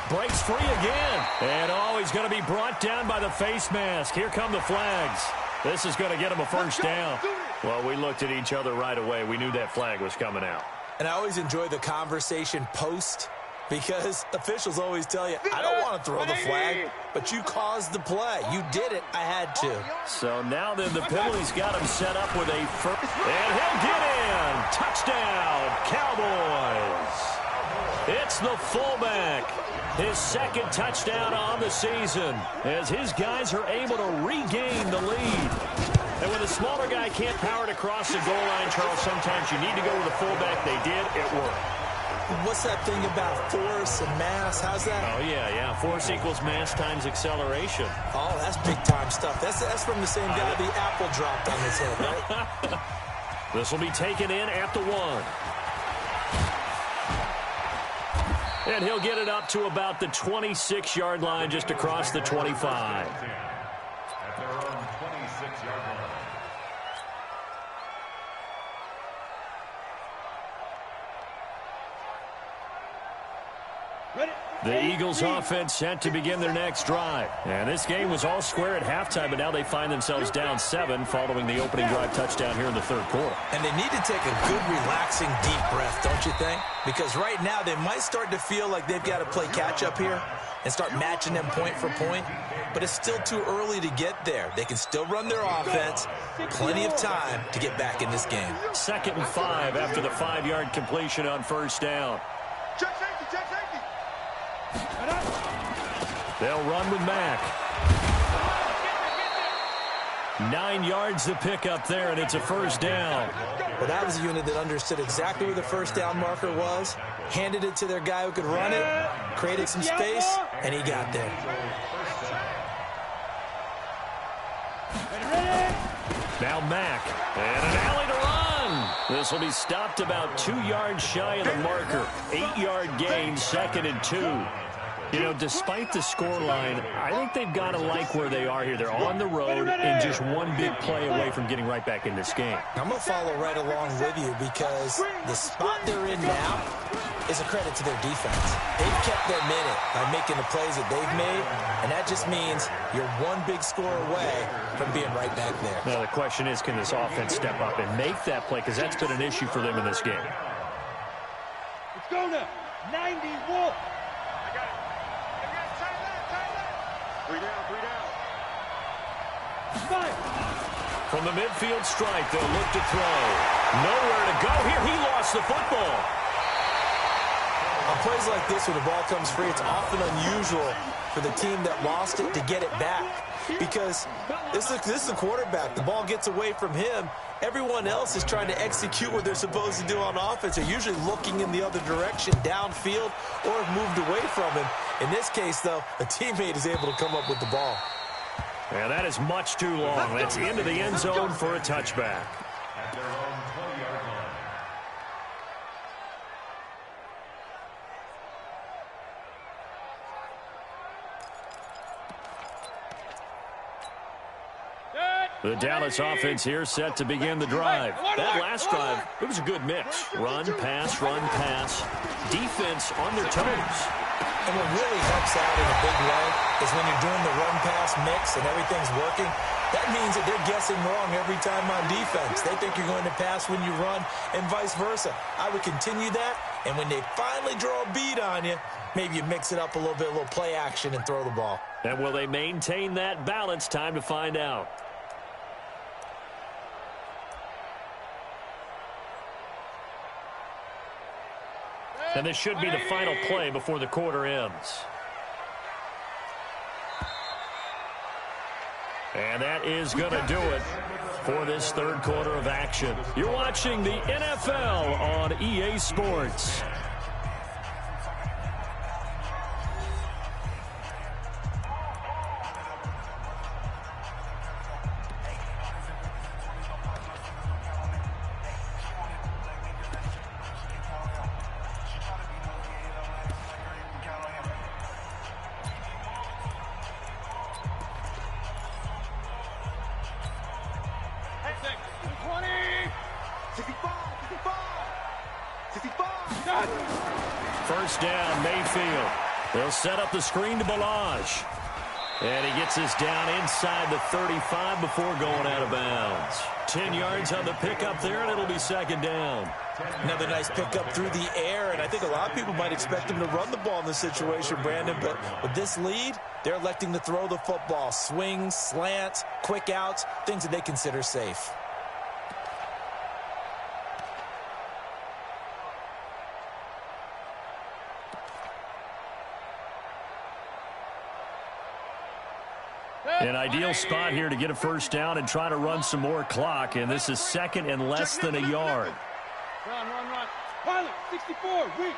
Breaks free again. And he's going to be brought down by the face mask. Here come the flags. This is going to get him a 1st down. Well, we looked at each other right away. We knew that flag was coming out. And I always enjoy the conversation post because officials always tell you, I don't want to throw the flag, but you caused the play. You did it. I had to. So now then the penalty's got him set up with a 1st. And he'll get in. Touchdown, Cowboys. It's the fullback. His 2nd touchdown on the season as his guys are able to regain the lead. And when the smaller guy can't power it across the goal line, Charles, sometimes you need to go with the fullback. They did. It worked. What's that thing about force and mass? How's that? Oh, yeah. Force equals mass times acceleration. Oh, that's big-time stuff. That's from the same guy the apple dropped on his head, right? This will be taken in at the 1. And he'll get it up to about the 26-yard line, just across the 25. At their own 26-yard line. The Eagles offense set to begin their next drive. And this game was all square at halftime, but now they find themselves down 7 following the opening drive touchdown here in the 3rd quarter. And they need to take a good, relaxing, deep breath, don't you think? Because right now they might start to feel like they've got to play catch-up here. and start matching them point for point. But it's still too early to get there. They can still run their offense. Plenty of time to get back in this game. 2nd and 5 after the 5-yard completion on first down. Check safety, check safety. They'll run with Mack. 9 yards to pick up there, and it's a first down. Well, that was a unit that understood exactly where the first down marker was, handed it to their guy who could run it, created some space, and he got there. Now Mack, and an alley to run. This will be stopped about 2 yards shy of the marker. 8-yard gain, 2nd and 2. You know, despite the scoreline, I think they've got to like where they are here. They're on the road and just one big play away from getting right back in this game. I'm going to follow right along with you because the spot they're in now is a credit to their defense. They've kept their minute by making the plays that they've made, and that just means you're one big score away from being right back there. Now, the question is, can this offense step up and make that play? Because that's been an issue for them in this game. Let's go now. 91. From the midfield stripe, they'll look to throw. Nowhere to go here. He lost the football. On plays like this where the ball comes free, it's often unusual for the team that lost it to get it back because this is the quarterback. The ball gets away from him. Everyone else is trying to execute what they're supposed to do on offense. They're usually looking in the other direction, downfield, or have moved away from him. In this case, though, a teammate is able to come up with the ball. Yeah, that is much too long. That's into the end zone for a touchback. At their own 20-yard line. The Dallas offense here set to begin the drive. That last drive, it was a good mix. Run, pass, defense on their toes. And what really helps out in a big way is when you're doing the run-pass mix and everything's working, that means that they're guessing wrong every time on defense. They think you're going to pass when you run and vice versa. I would continue that, and when they finally draw a beat on you, maybe you mix it up a little bit, a little play action, and throw the ball. And will they maintain that balance? Time to find out. And this should be the final play before the quarter ends. And that is going to do it for this third quarter of action. You're watching the NFL on EA Sports. First down, Mayfield. They'll set up the screen to Balaj. And he gets us down inside the 35 before going out of bounds. 10 yards on the pickup there, and it'll be second down. Another nice pickup through the air, and I think a lot of people might expect him to run the ball in this situation, Brandon, but with this lead, they're electing to throw the football. Swings, slants, quick outs, things that they consider safe. An ideal spot here to get a first down and try to run some more clock, and this is second and less than a yard. Run. Pilot, 64, weak.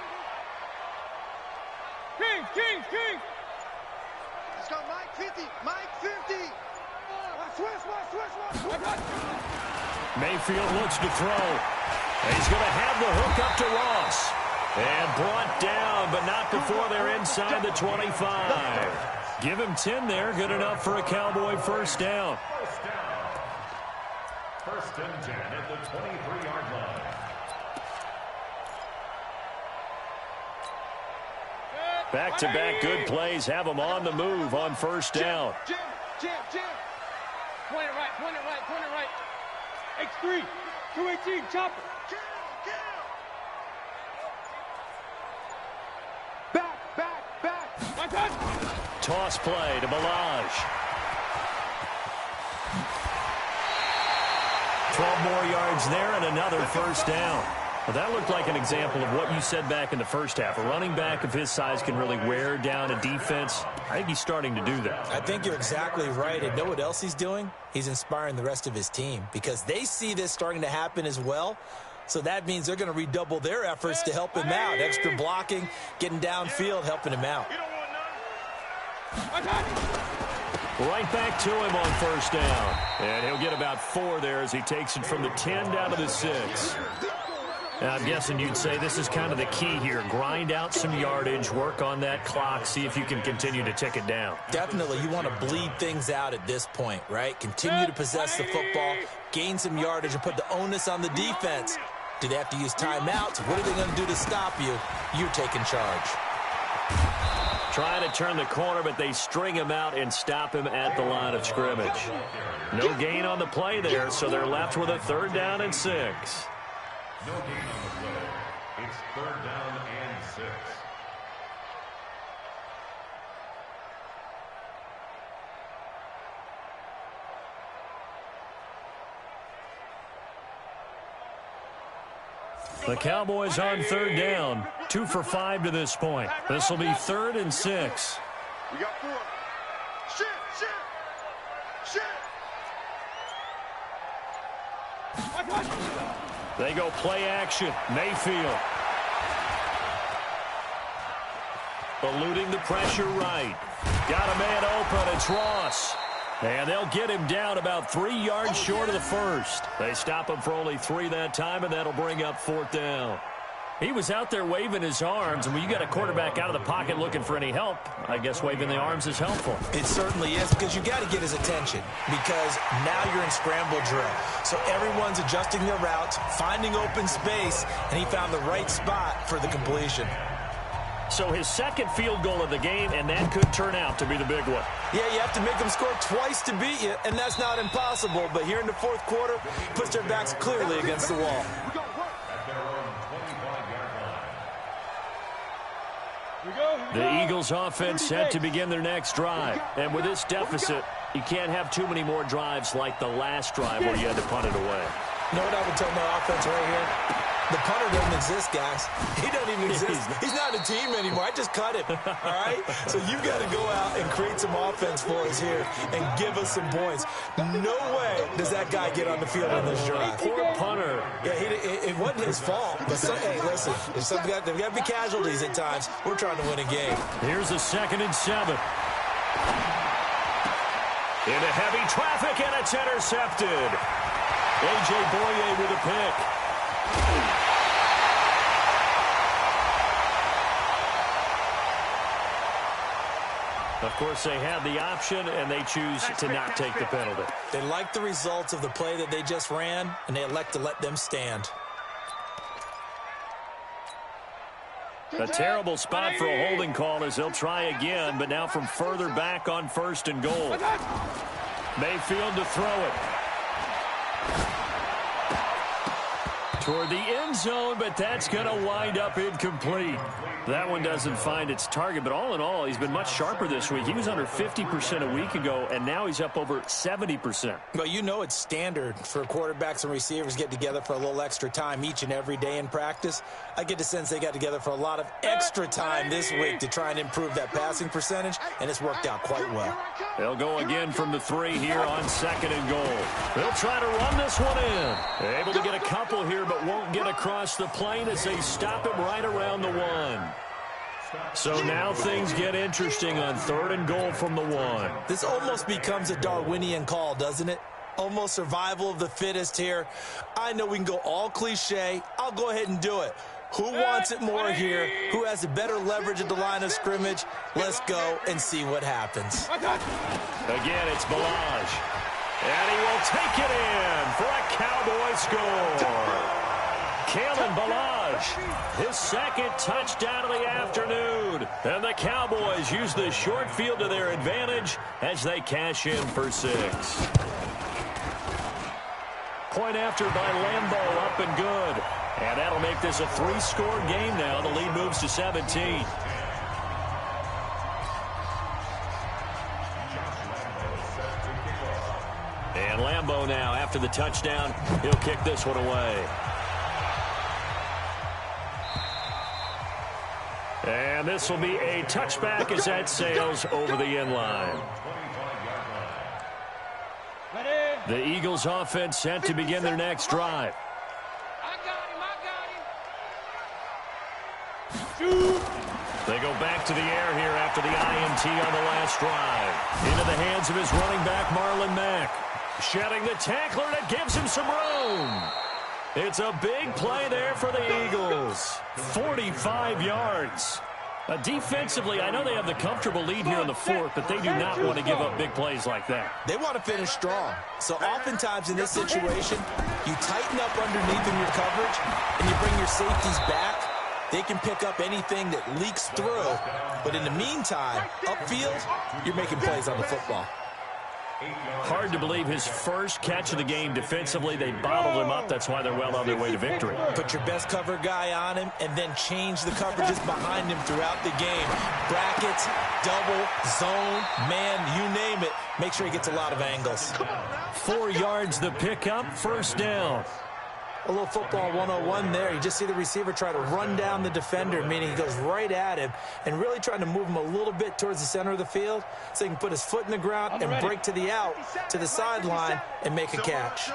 King. Let's go, Mike 50. Switch. Mayfield looks to throw. He's going to have the hook up to Ross. And brought down, but not before they're inside the 25. Give him 10 there. Good enough for a Cowboy first down. First and 10 at the 23-yard line. Back-to-back good plays have them on the move on first down. Jim. Point it right. X3, 218, chopper. Back. My touch. toss play to Balaj. 12 more yards there and another first down. Well, that looked like an example of what you said back in the first half. A running back of his size can really wear down a defense. I think he's starting to do that. I think you're exactly right. And know what else he's doing? He's inspiring the rest of his team because they see this starting to happen as well. So that means they're going to redouble their efforts to help him out. Extra blocking, getting downfield, helping him out. Right back to him on first down. And he'll get about 4 there as he takes it from the 10 down to the 6. Now, I'm guessing you'd say this is kind of the key here. Grind out some yardage, work on that clock, see if you can continue to tick it down. Definitely. You want to bleed things out at this point, right? Continue to possess the football, gain some yardage, and put the onus on the defense. Do they have to use timeouts? What are they going to do to stop you? You're taking charge. Trying to turn the corner, but they string him out and stop him at the line of scrimmage. No gain on the play there, so they're left with a 3rd down and 6. No gain on the play. It's 3rd down and 6. The Cowboys on 3rd down. 2 for 5 to this point. This will be 3rd and 6. We got 4. They go play action. Mayfield. Eluding the pressure right. Got a man open. It's Ross. And they'll get him down about 3 yards short of the first. They stop him for only 3 that time, and that'll bring up 4th down. He was out there waving his arms, and when you got a quarterback out of the pocket looking for any help, I guess waving the arms is helpful. It certainly is, because you got to get his attention, because now you're in scramble drill. So everyone's adjusting their routes, finding open space, and he found the right spot for the completion. So his 2nd field goal of the game, and that could turn out to be the big one. Yeah, you have to make them score twice to beat you, and that's not impossible. But here in the 4th quarter, puts their backs clearly against the wall. The Eagles offense set to begin their next drive. And with this deficit, you can't have too many more drives like the last drive where you had to punt it away. You know what I would tell my offense right here? The punter doesn't exist, guys. He doesn't even exist. He's not a team anymore. I just cut him, all right? So you've got to go out and create some offense for us here and give us some points. No way does that guy get on the field in this drive. Poor punter. Yeah, it wasn't his fault. But, hey, listen, there's got to be casualties at times. We're trying to win a game. Here's a 2nd and 7. Into heavy traffic, and it's intercepted. A.J. Boye with a pick. Of course, they had the option, and they choose to not take the penalty. They like the results of the play that they just ran, and they elect to let them stand. A terrible spot for a holding call as they'll try again, but now from further back on 1st and goal. Mayfield to throw it. Toward the end zone, but that's going to wind up incomplete. That one doesn't find its target, but all in all, he's been much sharper this week. He was under 50% a week ago, and now he's up over 70%. Well, you know it's standard for quarterbacks and receivers get together for a little extra time each and every day in practice. I get the sense they got together for a lot of extra time this week to try and improve that passing percentage, and it's worked out quite well. They'll go again from the 3 here on 2nd and goal. They'll try to run this one in. They're able to get a couple here, but won't get across the plane as they stop him right around the 1. So now things get interesting on 3rd and goal from the 1. This almost becomes a Darwinian call, doesn't it? Almost survival of the fittest here. I know we can go all cliche. I'll go ahead and do it. Who wants it more here? Who has a better leverage at the line of scrimmage? Let's go and see what happens. Again, it's Balaj. And he will take it in for a Cowboy score. Kalen Balaj, his 2nd touchdown of the afternoon. And the Cowboys use the short field to their advantage as they cash in for 6. Point after by Lambeau, up and good. And that'll make this a 3-score game now. The lead moves to 17. after the touchdown. He'll kick this one away. And this will be a touchback as that sails over the end line. The Eagles offense set to begin their next drive. They go back to the air here after the INT on the last drive. Into the hands of his running back, Marlon Mack. Shedding the tackler that gives him some room. It's a big play there for the Eagles. 45 yards. Defensively, I know they have the comfortable lead here in the fourth, but they do not want to give up big plays like that. They want to finish strong. So oftentimes in this situation, you tighten up underneath in your coverage, and you bring your safeties back. They can pick up anything that leaks through. But in the meantime, upfield, you're making plays on the football. Hard to believe his first catch of the game defensively. They bottled him up. That's why they're well on their way to victory. Put your best cover guy on him and then change the coverages behind him throughout the game. Brackets, double, zone, man, you name it. Make sure he gets a lot of angles. 4 yards the pickup, first down. A little football 101 there. You just see the receiver try to run down the defender, meaning he goes right at him and really trying to move him a little bit towards the center of the field so he can put his foot in the ground and break to the out, to the sideline, and make a catch.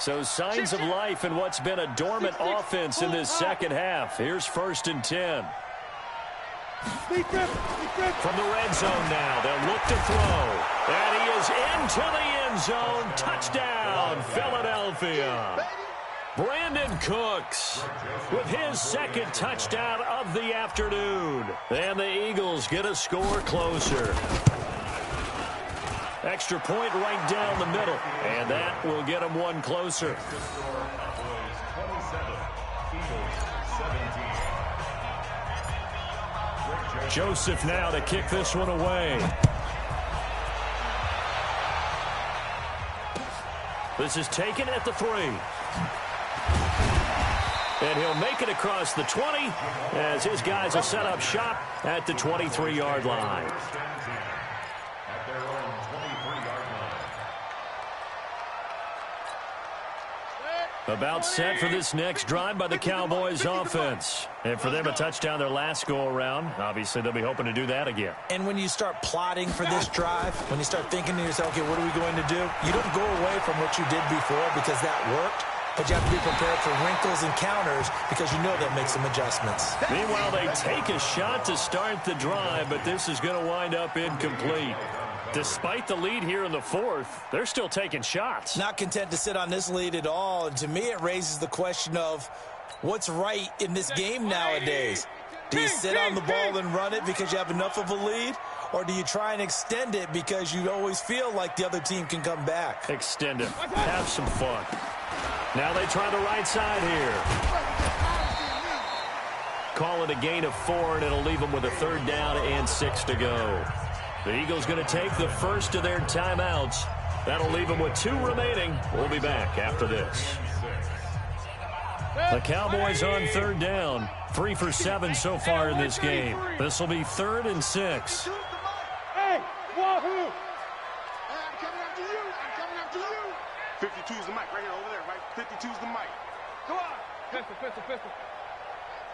So signs of life in what's been a dormant offense in this second half. Here's 1st and 10. From the red zone now, they'll look to throw. And he is into the end zone. Touchdown, Philadelphia. Brandon Cooks with his second touchdown of the afternoon. And the Eagles get a score closer. Extra point right down the middle. And that will get them one closer. Joseph now to kick this one away. This is taken at the 3. And he'll make it across the 20 as his guys will set up shop at the 23-yard line. About set for this next drive by the Cowboys offense. And for them, a touchdown their last go-around. Obviously, they'll be hoping to do that again. And when you start plotting for this drive, when you start thinking to yourself, okay, what are we going to do? You don't go away from what you did before because that worked. But you have to be prepared for wrinkles and counters because you know they'll make some adjustments. Meanwhile, they take a shot to start the drive, but this is going to wind up incomplete. Despite the lead here in the fourth, they're still taking shots. Not content to sit on this lead at all. And to me, it raises the question of what's right in this game nowadays. Do you sit on the ball and run it because you have enough of a lead? Or do you try and extend it because you always feel like the other team can come back? Extend it. Have some fun. Now they try the right side here. Call it a gain of 4, and it'll leave them with a 3rd down and 6 to go. The Eagles going to take the first of their timeouts. That'll leave them with 2 remaining. We'll be back after this. The Cowboys on 3rd down. 3 for 7 so far in this game. This will be 3rd and 6. Hey, wahoo! I'm coming after you. I'm coming after you. 52's the mic right here over there, right? 52's the mic. Come on. Pistol.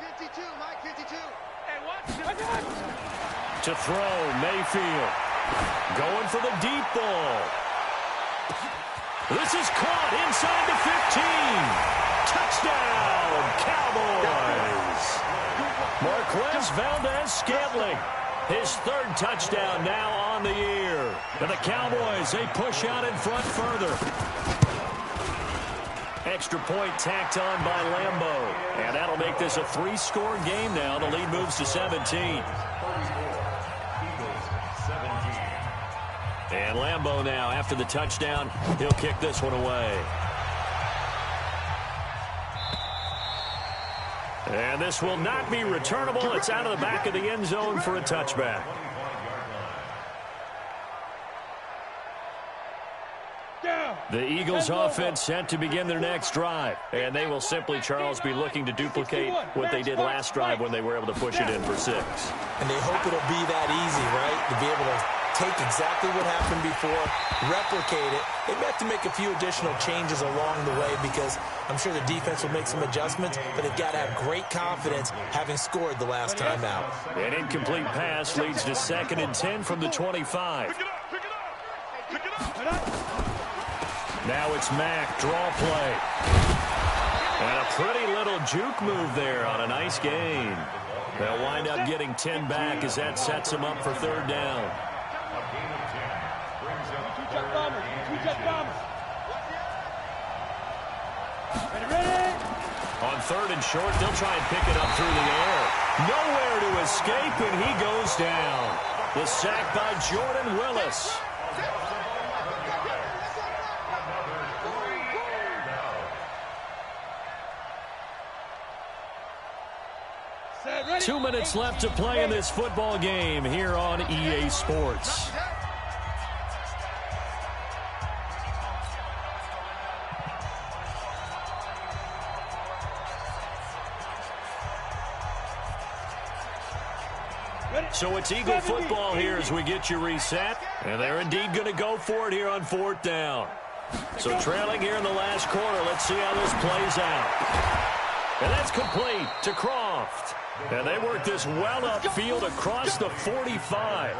52, Mike, 52. Hey, what? To throw, Mayfield. Going for the deep ball. This is caught inside the 15. Touchdown, Cowboys. Marquez Valdez-Scantling. His 3rd touchdown now on the year. And the Cowboys, they push out in front further. Extra point tacked on by Lambeau. And that'll make this a 3-score game now. The lead moves to 17. And Lambeau now, after the touchdown, he'll kick this one away. And this will not be returnable. It's out of the back of the end zone for a touchback. The Eagles offense set to begin their next drive. And they will simply, Charles, be looking to duplicate what they did last drive when they were able to push it in for 6. And they hope it'll be that easy, right? To be able to take exactly what happened before, replicate it. They may have to make a few additional changes along the way because I'm sure the defense will make some adjustments, but they've got to have great confidence having scored the last time out. An incomplete pass leads to 2nd and 10 from the 25. Now it's Mack, draw play. And a pretty little juke move there on a nice gain. They'll wind up getting 10 back as that sets them up for 3rd down. On 3rd and short, they'll try and pick it up through the air. Nowhere to escape, and he goes down. The sack by Jordan Willis. 2 minutes left to play in this football game here on EA Sports. So it's Eagle football here as we get you reset. And they're indeed going to go for it here on 4th down. So trailing here in the last quarter, let's see how this plays out. And that's complete to Croft. And they work this well upfield across the 45.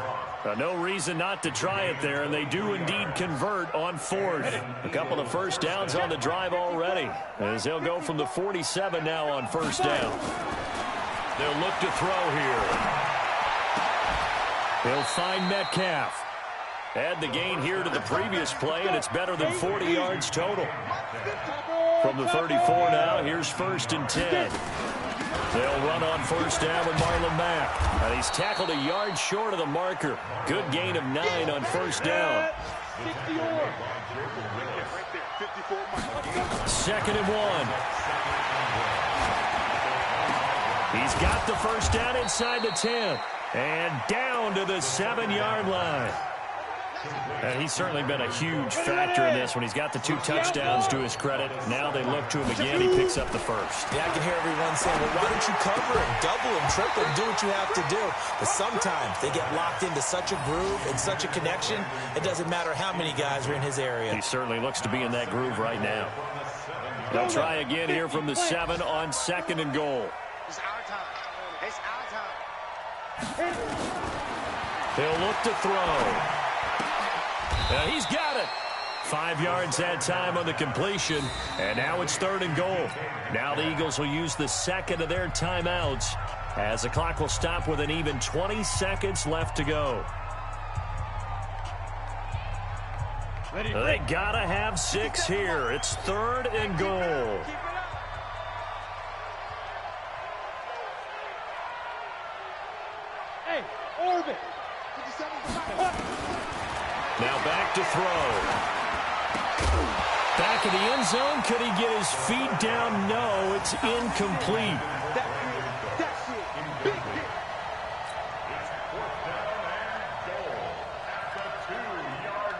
No reason not to try it there, and they do indeed convert on 4th. A couple of first downs on the drive already, as they'll go from the 47 now on 1st down. They'll look to throw here. He'll find Metcalf. Add the gain here to the previous play, and it's better than 40 yards total. From the 34 now, here's 1st and 10. They'll run on 1st down with Marlon Mack. And he's tackled a yard short of the marker. Good gain of 9 on 1st down. 2nd and 1. He's got the 1st down inside the 10. And down to the 7-yard line. And he's certainly been a huge factor in this when he's got the 2 touchdowns to his credit. Now they look to him again. He picks up the 1st. Yeah, I can hear everyone saying, well, why don't you cover him, double him, triple him, do what you have to do. But sometimes they get locked into such a groove and such a connection, it doesn't matter how many guys are in his area. He certainly looks to be in that groove right now. They'll try again here from the 7 on 2nd and goal. It's our time. It's our time. He'll look to throw. He's got it. 5 yards that time on the completion. And now it's 3rd and goal. Now the Eagles will use the 2nd of their timeouts as the clock will stop with an even 20 seconds left to go. They gotta have 6 here. It's 3rd and goal. Hey, orbit. Now back to throw. Back in the end zone. Could he get his feet down? No, it's incomplete. That's it. Big hit. It's 4th down and goal at the 2-yard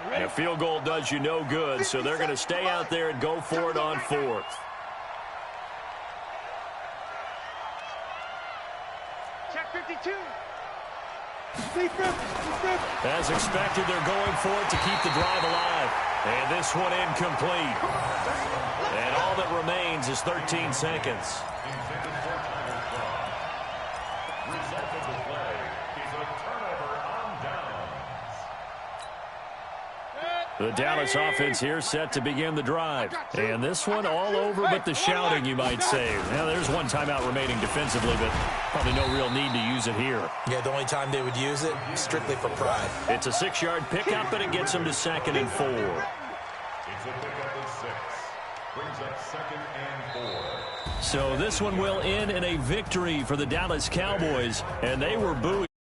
line. And a field goal does you no good, so they're going to stay out there and go for it on 4th. Check 52. As expected, they're going for it to keep the drive alive. And this one incomplete. And all that remains is 13 seconds. Result of the play is a turnover on downs. The Dallas offense here set to begin the drive. And this one all over but the shouting, you might say. Now, there's one timeout remaining defensively, but probably no real need to use it here. Yeah, the only time they would use it, strictly for pride. It's a 6-yard pickup, and it gets them to 2nd and 4. It's a pickup of 6. Brings up 2nd and 4. So this one will end in a victory for the Dallas Cowboys, and they were booed.